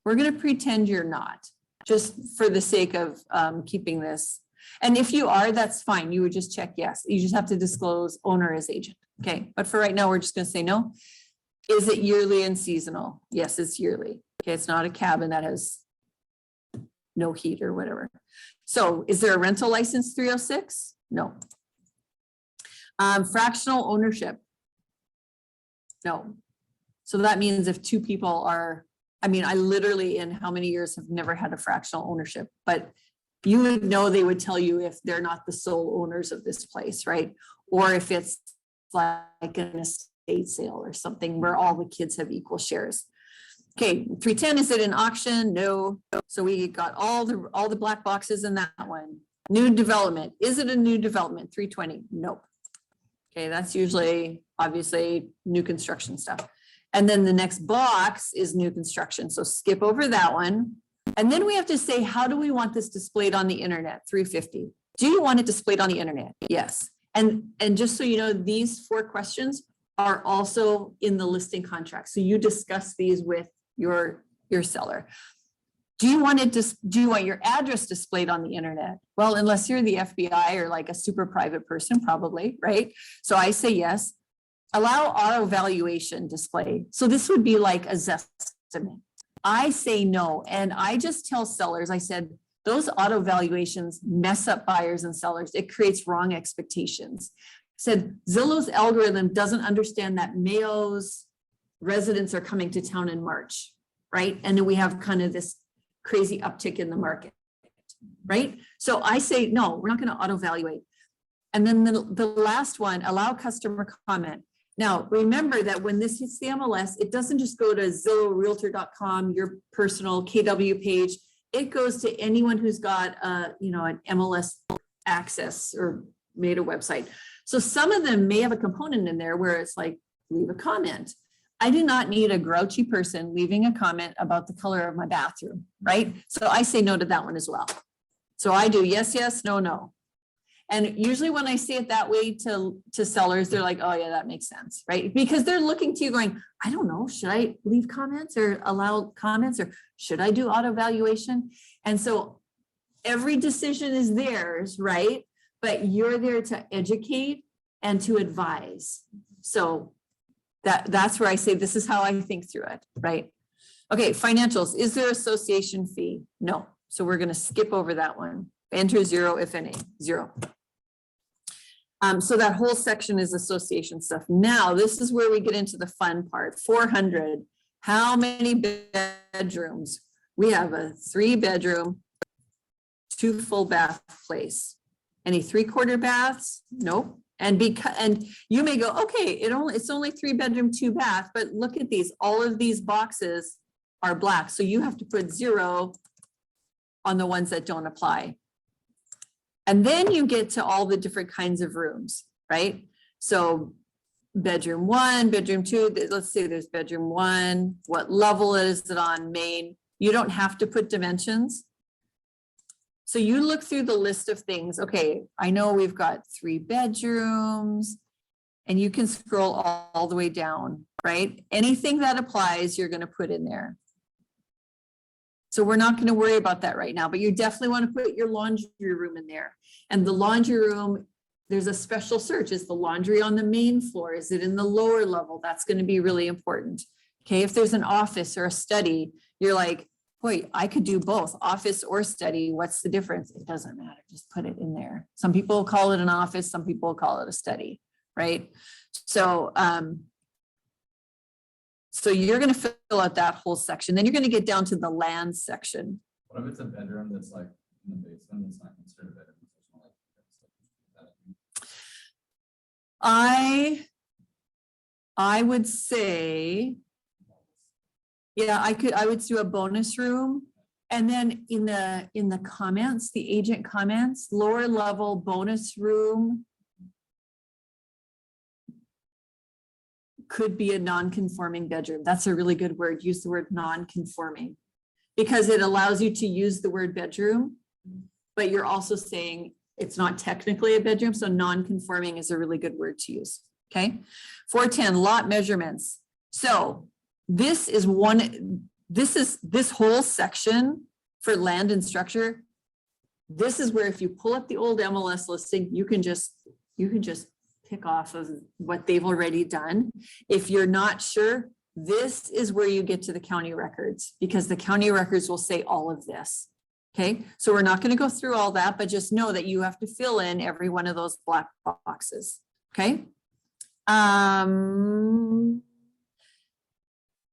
We're going to pretend you're not, just for the sake of keeping this. And if you are, that's fine. You would just check yes. You just have to disclose owner as agent. Okay, but for right now, we're just going to say no. Is it yearly and seasonal? Yes, it's yearly. Okay, it's not a cabin that has no heat or whatever. So is there a rental license 306? No. Fractional ownership? No. So that means if 2 people are, I mean, I literally in how many years have never had a fractional ownership, but you would know, they would tell you if they're not the sole owners of this place, right? Or if it's like an estate sale or something where all the kids have equal shares. Okay, 310, is it an auction? No. So we got all the black boxes in that one. New development, is it a new development? 320, nope. Okay, that's usually obviously new construction stuff. And then the next box is new construction. So skip over that one. And then we have to say, how do we want this displayed on the internet? 350. Do you want it displayed on the internet? Yes. And just so you know, these 4 questions are also in the listing contract. So you discuss these with your seller. Do you want your address displayed on the internet? Well, unless you're the FBI or like a super private person, probably, right? So I say yes. Allow auto valuation display. So this would be like a Zestimate. I say no. And I just tell sellers, I said, those auto valuations mess up buyers and sellers. It creates wrong expectations. Said Zillow's algorithm doesn't understand that Mayo's residents are coming to town in March, right? And then we have kind of this crazy uptick in the market, right? So I say, no, we're not going to auto evaluate. And then the last one, allow customer comment. Now, remember that when this hits the MLS, it doesn't just go to Zillow, Realtor.com, your personal KW page. It goes to anyone who's got an MLS access or made a website. So some of them may have a component in there where it's like, leave a comment. I do not need a grouchy person leaving a comment about the color of my bathroom, right? So I say no to that one as well. So I do yes, yes, no, no. And usually when I say it that way to sellers, they're like, oh yeah, that makes sense, right? Because they're looking to you going, I don't know, should I leave comments or allow comments, or should I do auto valuation? And so every decision is theirs, right? But you're there to educate and to advise. So that's where I say, this is how I think through it, right? Okay, financials. Is there association fee? No. So we're going to skip over that one. Enter zero, if any, zero. So that whole section is association stuff. Now, this is where we get into the fun part. 400. How many bedrooms? We have a 3-bedroom, 2 full bath place. Any 3/4 baths? Nope. And you may go, okay, it's only 3-bedroom, 2 bath, but look at these. All of these boxes are black. So you have to put 0 on the ones that don't apply. And then you get to all the different kinds of rooms, right? So bedroom 1, bedroom 2, let's say there's bedroom 1, what level is it on, main? You don't have to put dimensions. So you look through the list of things. Okay, I know we've got 3 bedrooms, and you can scroll all the way down, right? Anything that applies, you're going to put in there. So we're not going to worry about that right now, but you definitely want to put your laundry room in there. And the laundry room, there's a special search. Is the laundry on the main floor? Is it in the lower level? That's going to be really important. Okay, if there's an office or a study, you're like, boy, I could do both, office or study. What's the difference? It doesn't matter. Just put it in there. Some people call it an office. Some people call it a study, right? So, so you're going to fill out that whole section. Then you're going to get down to the land section. What if it's a bedroom that's like in the basement, it's not considered a bedroom? I would say, yeah, I would do a bonus room. And then in the comments, the agent comments, lower level bonus room could be a non-conforming bedroom. That's a really good word. Use the word non-conforming, because it allows you to use the word bedroom, but you're also saying it's not technically a bedroom. So non-conforming is a really good word to use. Okay. 410 lot measurements. So this whole section for land and structure. This is where if you pull up the old MLS listing, you can just pick off of what they've already done. If you're not sure, this is where you get to the county records, because the county records will say all of this. Okay, so we're not going to go through all that, but just know that you have to fill in every one of those black boxes. Okay.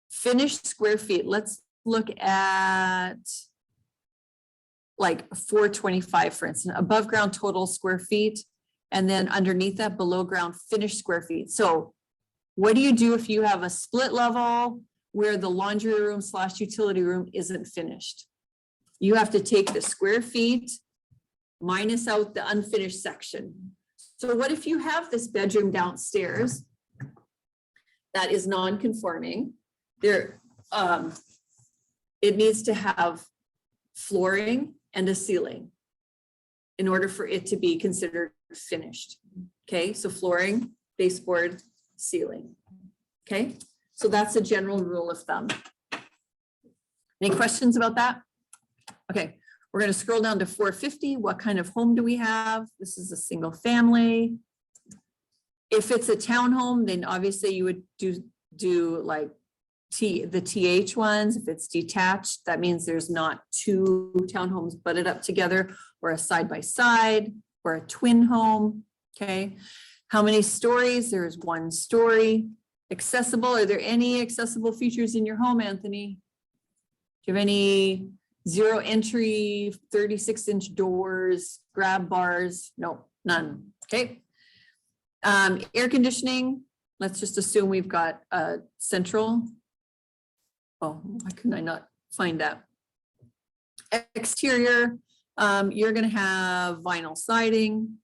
Finished square feet. Let's look at like 425, for instance, above ground total square feet. And then underneath that, below ground finished square feet. So what do you do if you have a split level where the laundry room / utility room isn't finished? You have to take the square feet minus out the unfinished section. So what if you have this bedroom downstairs that is non-conforming? There, it needs to have flooring and a ceiling in order for it to be considered finished. Okay, so flooring, baseboard, ceiling. Okay, so that's a general rule of thumb. Any questions about that? Okay, we're going to scroll down to 450. What kind of home do we have? This is a single family. If it's a townhome, then obviously you would do like the TH ones. If it's detached, that means there's not 2 townhomes butted up together, or a side by side, or a twin home. Okay, how many stories? There's 1 story. Accessible. Are there any accessible features in your home, Anthony? Do you have any Zero entry, 36-inch doors, grab bars, no, none, okay? Air conditioning, let's just assume we've got central. Oh, why couldn't I not find that? Exterior, you're gonna have vinyl siding.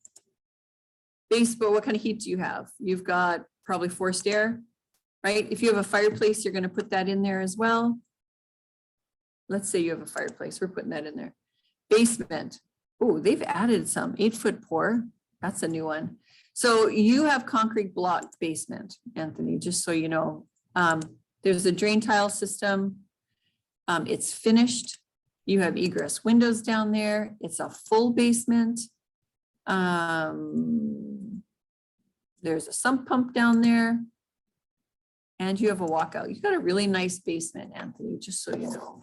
Basement, what kind of heat do you have? You've got probably forced air, right? If you have a fireplace, you're gonna put that in there as well. Let's say you have a fireplace, we're putting that in there. Basement, oh, they've added some 8-foot pour. That's a new one. So you have concrete block basement, Anthony, just so you know. There's a drain tile system. It's finished. You have egress windows down there. It's a full basement. There's a sump pump down there. And you have a walkout. You've got a really nice basement, Anthony, just so you know.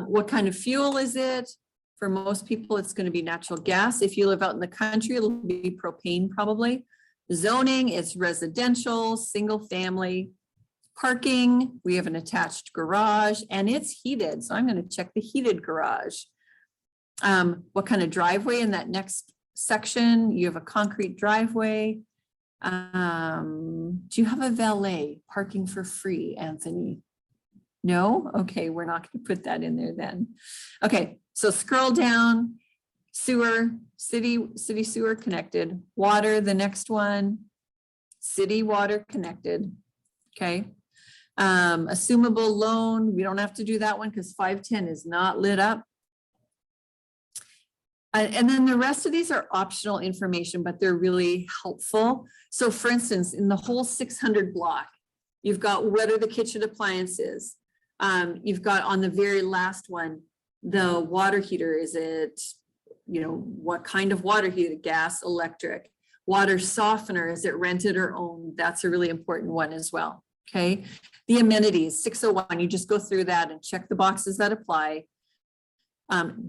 What kind of fuel is it? For most people, it's going to be natural gas. If you live out in the country, it'll be propane probably. Zoning is residential, single family. Parking, we have an attached garage and it's heated. So I'm going to check the heated garage. What kind of driveway in that next section? You have a concrete driveway. Do you have a valet parking for free, Anthony? No? Okay, we're not going to put that in there then. Okay, so scroll down, sewer, city sewer connected, water, the next one, city water connected, okay. Assumable loan, we don't have to do that one because 510 is not lit up. And then the rest of these are optional information, but they're really helpful. So for instance, in the whole 600 block, you've got what are the kitchen appliances? You've got on the very last one, the water heater, is it, you know, what kind of water heater, gas, electric, water softener, is it rented or owned? That's a really important one as well, okay? The amenities, 601, you just go through that and check the boxes that apply.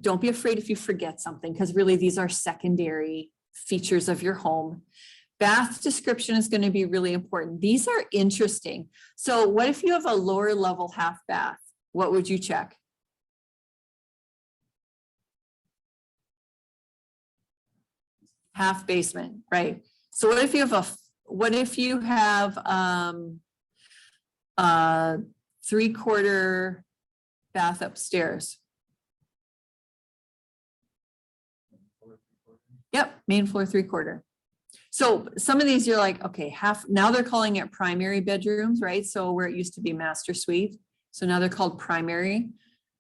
Don't be afraid if you forget something, because really these are secondary features of your home. Bath description is going to be really important. These are interesting. So what if you have a lower level half bath? What would you check? Half basement, right? So what if you have a 3/4 bath upstairs? Yep, main floor 3/4. So some of these you're like, okay, half, now they're calling it primary bedrooms, right? So where it used to be master suite. So now they're called primary.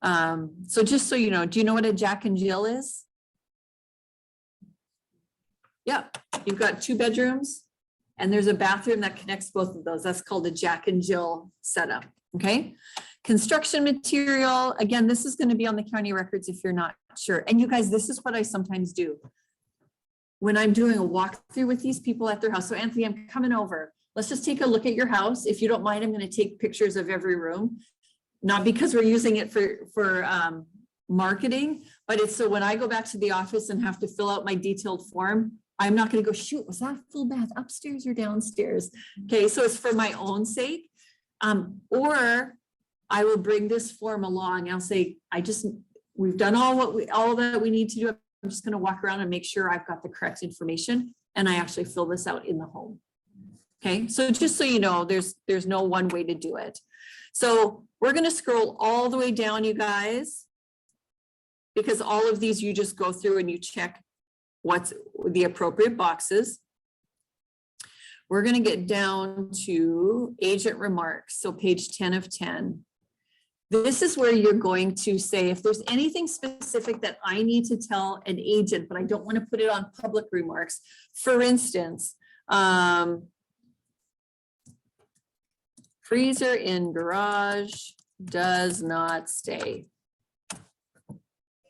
So just so you know, do you know what a Jack and Jill is? Yep, you've got 2 bedrooms and there's a bathroom that connects both of those. That's called a Jack and Jill setup, okay? Construction material, again, this is going to be on the county records if you're not sure. And you guys, this is what I sometimes do when I'm doing a walkthrough with these people at their house. So Anthony, I'm coming over. Let's just take a look at your house. If you don't mind, I'm going to take pictures of every room, not because we're using it for marketing, but it's so when I go back to the office and have to fill out my detailed form, I'm not going to go, shoot, was that full bath upstairs or downstairs? Okay, so it's for my own sake. Or I will bring this form along. I'll say, we've done all that we need to do. I'm just going to walk around and make sure I've got the correct information and I actually fill this out in the home. Okay, so just so you know, there's no one way to do it. So we're going to scroll all the way down, you guys, because all of these you just go through and you check what's the appropriate boxes. We're going to get down to agent remarks. So page 10 of 10. This is where you're going to say, if there's anything specific that I need to tell an agent, but I don't want to put it on public remarks. For instance, freezer in garage does not stay.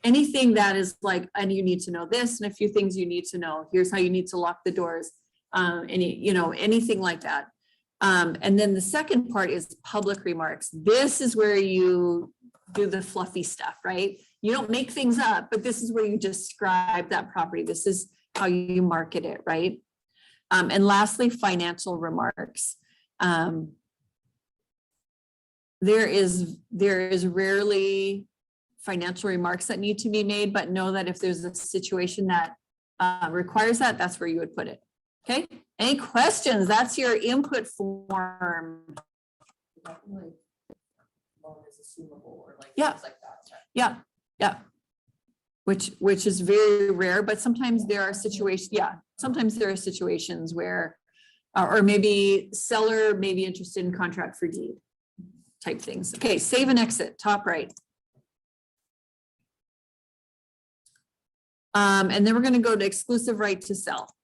Anything that is like, and you need to know this and a few things you need to know. Here's how you need to lock the doors. Anything like that. And then the second part is public remarks. This is where you do the fluffy stuff, right? You don't make things up, but this is where you describe that property. This is how you market it, right? And lastly, financial remarks. There is rarely financial remarks that need to be made, but know that if there's a situation that requires that, that's where you would put it. Okay, any questions? That's your input form. Yeah. Yeah, yeah. Which is very rare, but sometimes there are situations, yeah, sometimes there are situations where, or maybe seller may be interested in contract for deed type things. Okay, save and exit, top right. And then we're gonna go to exclusive right to sell.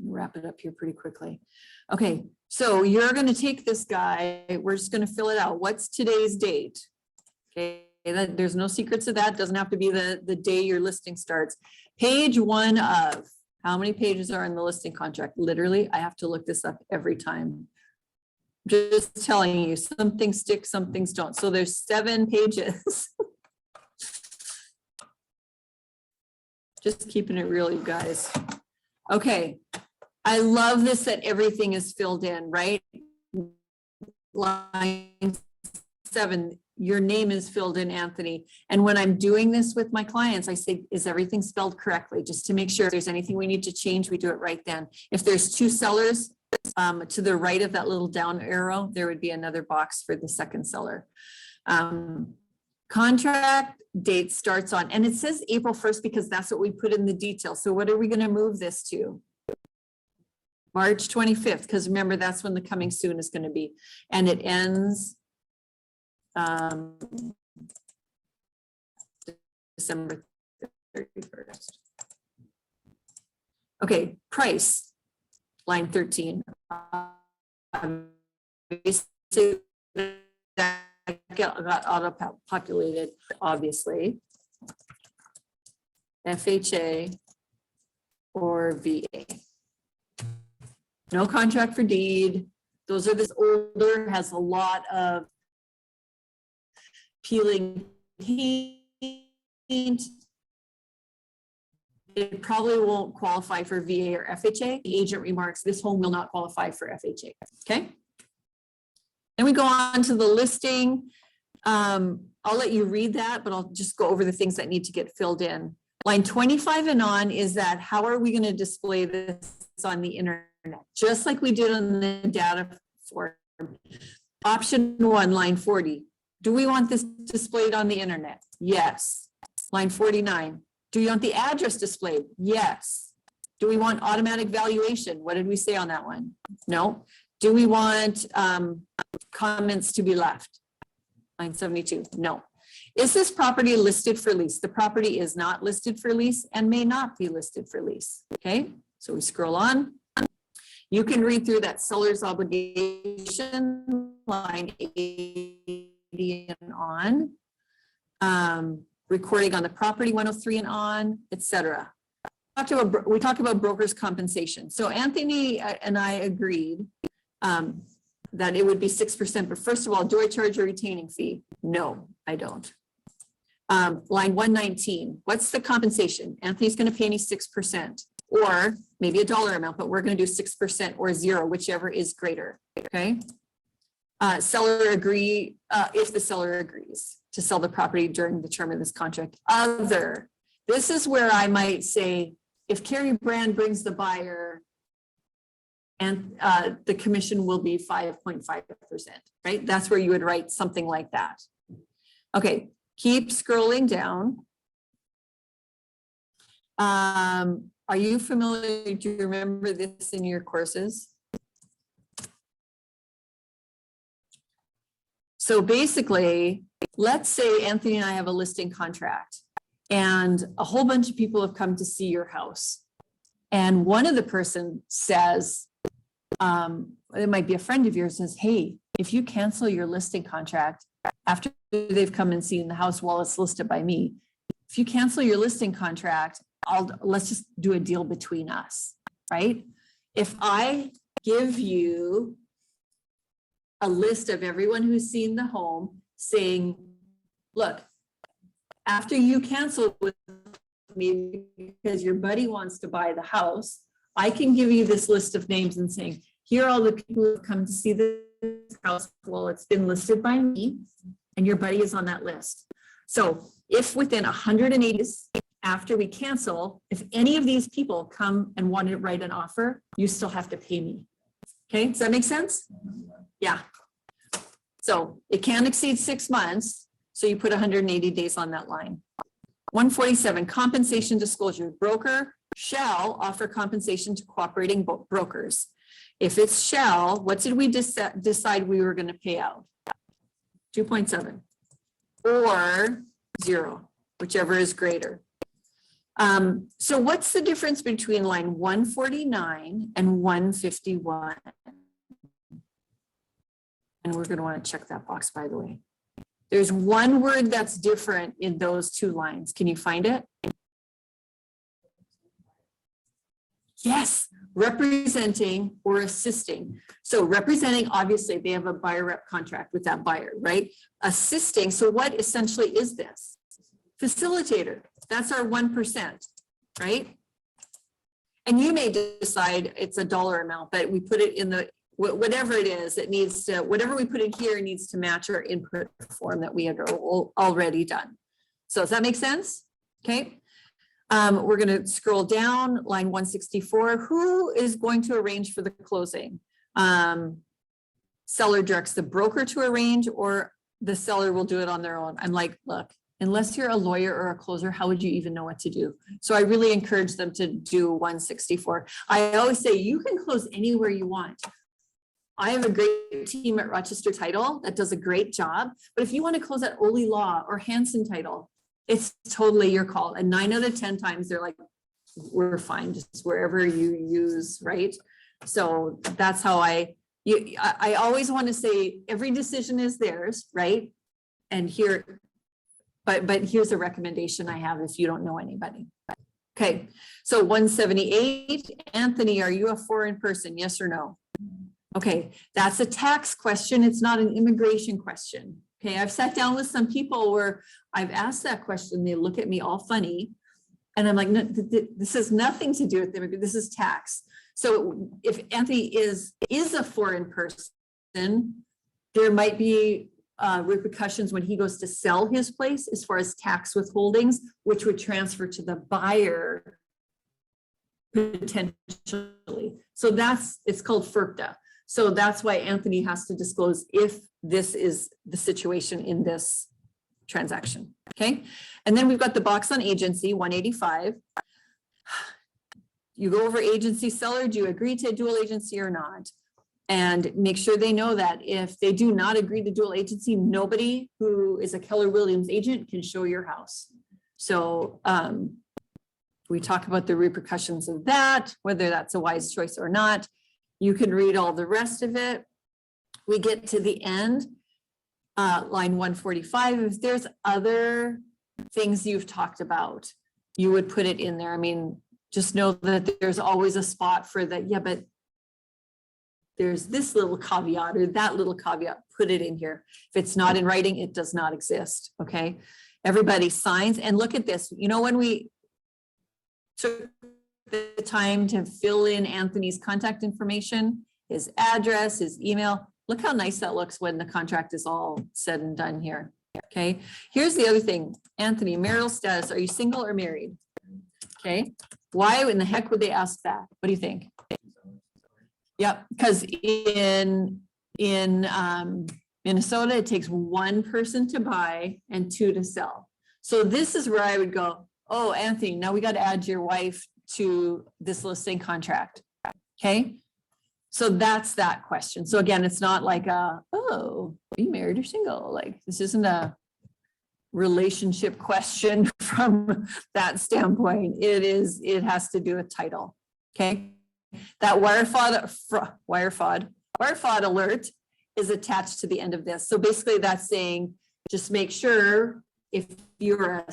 Wrap it up here pretty quickly. Okay, so you're gonna take this guy, we're just gonna fill it out. What's today's date? Okay, there's no secrets to that. Doesn't have to be the day your listing starts. Page 1 of, how many pages are in the listing contract? Literally, I have to look this up every time. Just telling you, some things stick, some things don't. So there's 7 pages. Just keeping it real, you guys. Okay, I love this that everything is filled in, right? Line 7, your name is filled in, Anthony. And when I'm doing this with my clients, I say, is everything spelled correctly? Just to make sure if there's anything we need to change, we do it right then. If there's 2 sellers, to the right of that little down arrow, there would be another box for the second seller. Contract date starts on, and it says April 1st because that's what we put in the detail. So what are we going to move this to? March 25th, because remember, that's when the coming soon is going to be. And it ends December 31st. Okay, price. Line 13. Got auto-populated, obviously. FHA or VA. No contract for deed. Those are this older, has a lot of peeling paint. It probably won't qualify for VA or FHA. The agent remarks, this home will not qualify for FHA, okay? Then we go on to the listing. I'll let you read that, but I'll just go over the things that need to get filled in. Line 25 and on is that, how are we gonna display this on the internet? Just like we did on the data form. Option 1, line 40. Do we want this displayed on the internet? Yes. Line 49. Do you want the address displayed? Yes. Do we want automatic valuation? What did we say on that one? No. Do we want comments to be left? Line 72, no. Is this property listed for lease? The property is not listed for lease and may not be listed for lease, okay? So we scroll on. You can read through that seller's obligation, line 80 and on. Recording on the property 103 and on, etc. We talked about broker's compensation. So Anthony and I agreed that it would be 6%, but first of all, do I charge a retaining fee? No, I don't. Line 119, what's the compensation? Anthony's gonna pay me 6% or maybe a dollar amount, but we're gonna do 6% or 0, whichever is greater, okay? Seller agree, if the seller agrees to sell the property during the term of this contract. Other, this is where I might say, if Carrie Brand brings the buyer, and the commission will be 5.5%, right? That's where you would write something like that. Okay, keep scrolling down. Are you familiar, do you remember this in your courses? So basically, let's say Anthony and I have a listing contract and a whole bunch of people have come to see your house. And one of the person says, it might be a friend of yours, says, hey, if you cancel your listing contract after they've come and seen the house while it's listed by me, if you cancel your listing contract, let's just do a deal between us, right? If I give you a list of everyone who's seen the home saying, look, after you cancel with me because your buddy wants to buy the house, I can give you this list of names and saying, here are all the people who have come to see this house. Well, it's been listed by me and your buddy is on that list. So if within 180 days after we cancel, if any of these people come and want to write an offer, you still have to pay me. Okay, does that make sense? Yeah. So it can't exceed 6 months. So you put 180 days on that line. 147, compensation disclosure. Broker shall offer compensation to cooperating brokers. If it's shall, what did we decide we were going to pay out? 2.7 or 0, whichever is greater. So what's the difference between line 149 and 151? And we're going to want to check that box, by the way. There's one word that's different in those two lines. Can you find it? Yes, representing or assisting. So representing, obviously, they have a buyer rep contract with that buyer, right? Assisting, so what essentially is this? Facilitator, that's our 1%, right? And you may decide it's a dollar amount, but we put it in the, whatever it is, it needs to, whatever we put in here needs to match our input form that we had already done. So does that make sense? Okay. We're going to scroll down line 164. Who is going to arrange for the closing? Seller directs the broker to arrange, or the seller will do it on their own. I'm like, look, unless you're a lawyer or a closer, how would you even know what to do? So I really encourage them to do 164. I always say you can close anywhere you want. I have a great team at Rochester Title that does a great job, but if you want to close at Ole Law or Hanson Title, it's totally your call. And 9 out of 10 times they're like, we're fine, just wherever you use, right? So that's how I always want to say every decision is theirs, right? And here, but here's a recommendation I have if you don't know anybody. Okay, so 178, Anthony, are you a foreign person? Yes or no? Okay, that's a tax question. It's not an immigration question. Okay, I've sat down with some people where I've asked that question. They look at me all funny. And I'm like, no, this has nothing to do with immigration. This is tax. So if Anthony is a foreign person, there might be repercussions when he goes to sell his place as far as tax withholdings, which would transfer to the buyer potentially. So it's called FERPTA. So that's why Anthony has to disclose if this is the situation in this transaction, okay? And then we've got the box on agency, 185. You go over agency seller, do you agree to dual agency or not? And make sure they know that if they do not agree to dual agency, nobody who is a Keller Williams agent can show your house. So we talk about the repercussions of that, whether that's a wise choice or not. You can read all the rest of it. We get to the end, line 145. If there's other things you've talked about, you would put it in there. I mean, just know that there's always a spot for that. Yeah, but there's this little caveat or that little caveat, put it in here. If it's not in writing, it does not exist, okay? Everybody signs, and look at this. You know, when we took the time to fill in Anthony's contact information, his address, his email, look how nice that looks when the contract is all said and done here, okay? Here's the other thing. Anthony, marital status, are you single or married? Okay, why in the heck would they ask that? What do you think? Yep, because in Minnesota, it takes 1 person to buy and 2 to sell. So this is where I would go, oh, Anthony, now we got to add your wife to this listing contract. Okay, so that's that question. So again, it's not like oh, are you married or single? Like, this isn't a relationship question from that standpoint. It has to do with title. Okay, that wire fraud alert is attached to the end of this. So basically that's saying, just make sure if you're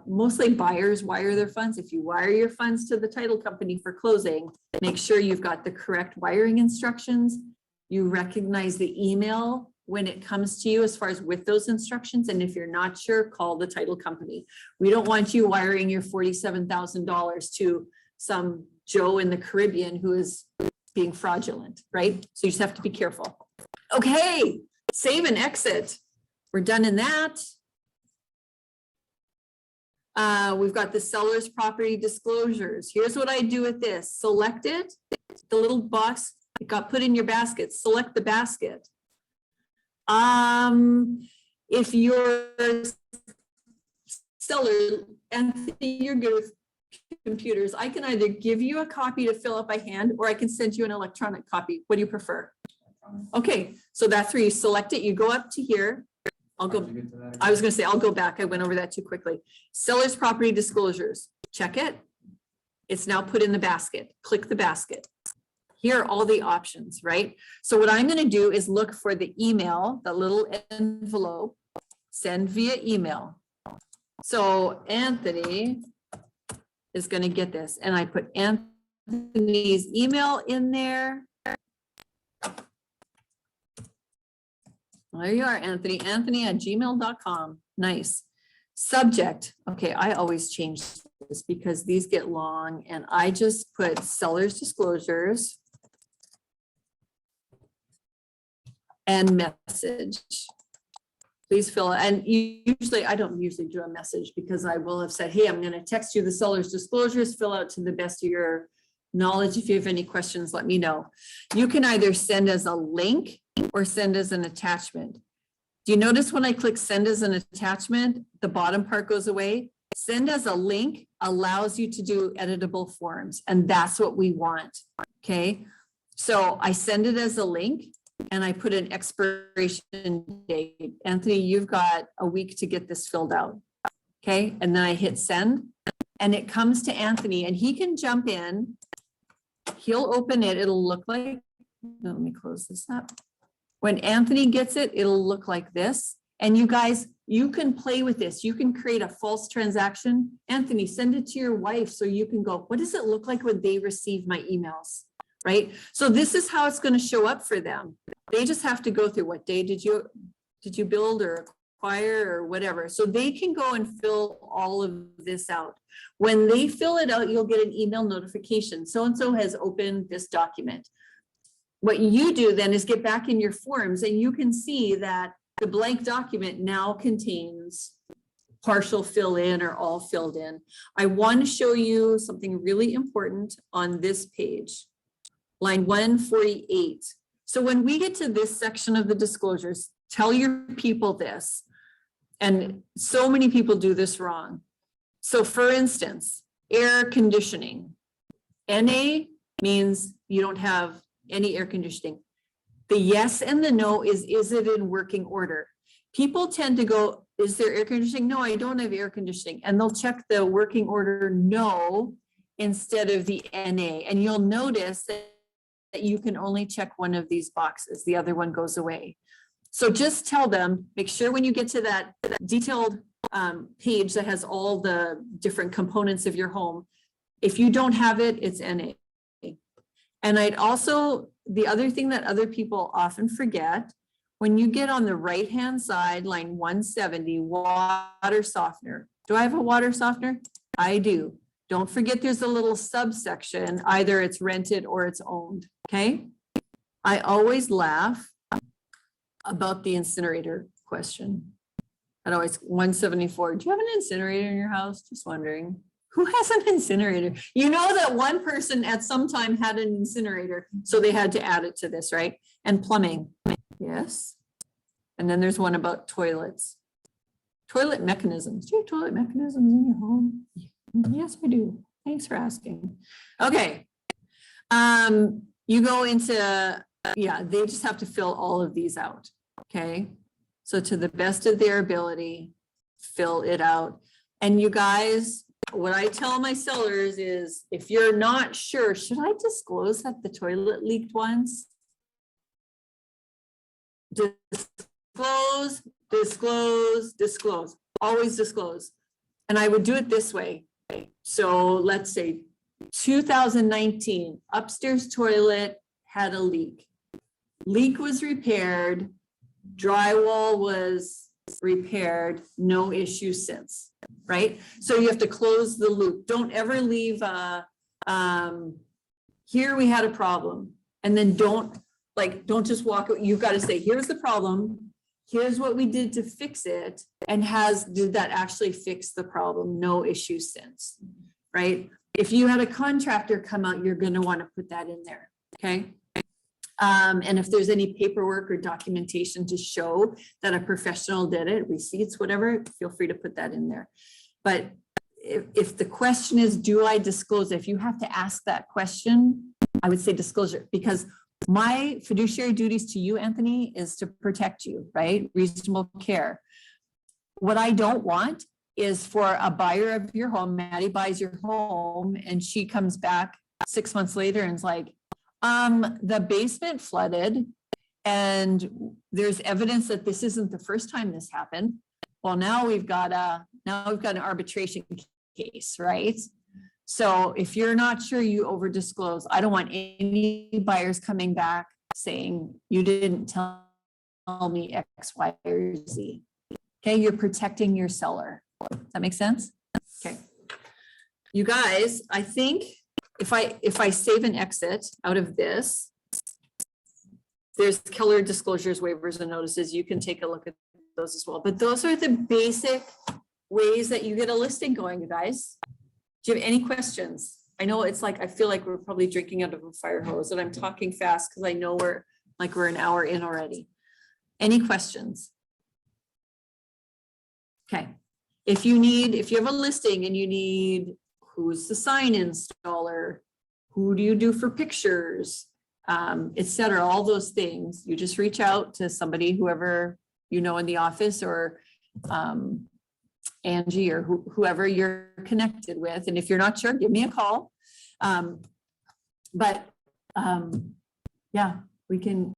mostly buyers wire their funds. If you wire your funds to the title company for closing, make sure you've got the correct wiring instructions. You recognize the email when it comes to you as far as with those instructions. And if you're not sure, call the title company. We don't want you wiring your $47,000 to some Joe in the Caribbean who is being fraudulent, right? So you just have to be careful. Okay, save and exit. We're done in that. We've got the seller's property disclosures. Here's what I do with this. Select it, the little box, it got put in your basket. Select the basket. If you're seller, Anthony, you're good with computers, I can either give you a copy to fill out by hand, or I can send you an electronic copy. What do you prefer? Okay, so that's where you select it. You go up to here. I'll go. I was going to say, I'll go back. I went over that too quickly. Seller's property disclosures. Check it. It's now put in the basket. Click the basket. Here are all the options, right? So what I'm going to do is look for the email, the little envelope, send via email. So Anthony is going to get this, and I put Anthony's email in there. There you are, Anthony, anthony@gmail.com. Nice. Subject. Okay, I always change this because these get long, and I just put seller's disclosures and message. Please fill it. And usually, I don't usually do a message because I will have said, hey, I'm going to text you the seller's disclosures, fill out to the best of your knowledge. If you have any questions, let me know. You can either send as a link or send as an attachment. Do you notice when I click send as an attachment, the bottom part goes away? Send as a link allows you to do editable forms, and that's what we want, okay? So I send it as a link, and I put an expiration date. Anthony, you've got a week to get this filled out, okay? And then I hit send, and it comes to Anthony, and he can jump in. He'll open it. It'll look like, let me close this up. When Anthony gets it, it'll look like this. And you guys, you can play with this. You can create a false transaction. Anthony, send it to your wife so you can go, what does it look like when they receive my emails, right? So this is how it's going to show up for them. They just have to go through what day did you build or acquire or whatever. So they can go and fill all of this out. When they fill it out, you'll get an email notification. So-and-so has opened this document. What you do then is get back in your forms, and you can see that the blank document now contains partial fill in or all filled in. I want to show you something really important on this page, line 148. So when we get to this section of the disclosures, tell your people this, and so many people do this wrong. So for instance, air conditioning, NA means you don't have any air conditioning. The yes and the no is it in working order? People tend to go, is there air conditioning? No, I don't have air conditioning. And they'll check the working order no instead of the NA. And you'll notice that you can only check one of these boxes. The other one goes away. So just tell them, make sure when you get to that detailed page that has all the different components of your home, if you don't have it, it's NA. And I'd also, the other thing that other people often forget, when you get on the right-hand side, line 170, water softener. Do I have a water softener? I do. Don't forget there's a little subsection, either it's rented or it's owned, okay? I always laugh about the incinerator question. I'd always, 174, do you have an incinerator in your house? Just wondering. Who has an incinerator? You know that one person at some time had an incinerator, so they had to add it to this, right? And plumbing, yes. And then there's one about toilets. Toilet mechanisms. Do you have toilet mechanisms in your home? Yes, I do. Thanks for asking. Okay. You go into, yeah, they just have to fill all of these out, okay? So to the best of their ability, fill it out. And you guys, what I tell my sellers is, if you're not sure, should I disclose that the toilet leaked once? Disclose, disclose, disclose, always disclose. And I would do it this way. So let's say 2019, upstairs toilet had a leak. Leak was repaired, drywall was repaired, no issue since, right? So you have to close the loop. Don't ever leave a Here we had a problem, and then don't just walk, you've got to say, here's the problem, here's what we did to fix it, and did that actually fix the problem? No issues since, right? If you had a contractor come out, you're going to want to put that in there, okay? And if there's any paperwork or documentation to show that a professional did it, receipts, whatever, feel free to put that in there. But if the question is, do I disclose? If you have to ask that question, I would say disclosure, because my fiduciary duties to you, Anthony, is to protect you, right? Reasonable care. What I don't want is for a buyer of your home, Maddie buys your home, and she comes back 6 months later and is like, the basement flooded, and there's evidence that this isn't the first time this happened. Well, now we've got an arbitration case, right? So if you're not sure, you over disclose. I don't want any buyers coming back saying you didn't tell me X, Y, or Z. Okay, you're protecting your seller. Does that make sense? Okay. You guys, I think if I save and exit out of this, there's Keller disclosures, waivers, and notices. You can take a look at those as well. But those are the basic ways that you get a listing going, you guys. Do you have any questions? I know it's like, I feel like we're probably drinking out of a fire hose, and I'm talking fast because I know we're an hour in already. Any questions? Okay. If you have a listing and you need, who's the sign installer? Who do you do for pictures? Et cetera, all those things. You just reach out to somebody, whoever you know in the office, or Angie, or whoever you're connected with. And if you're not sure, give me a call. Yeah, we can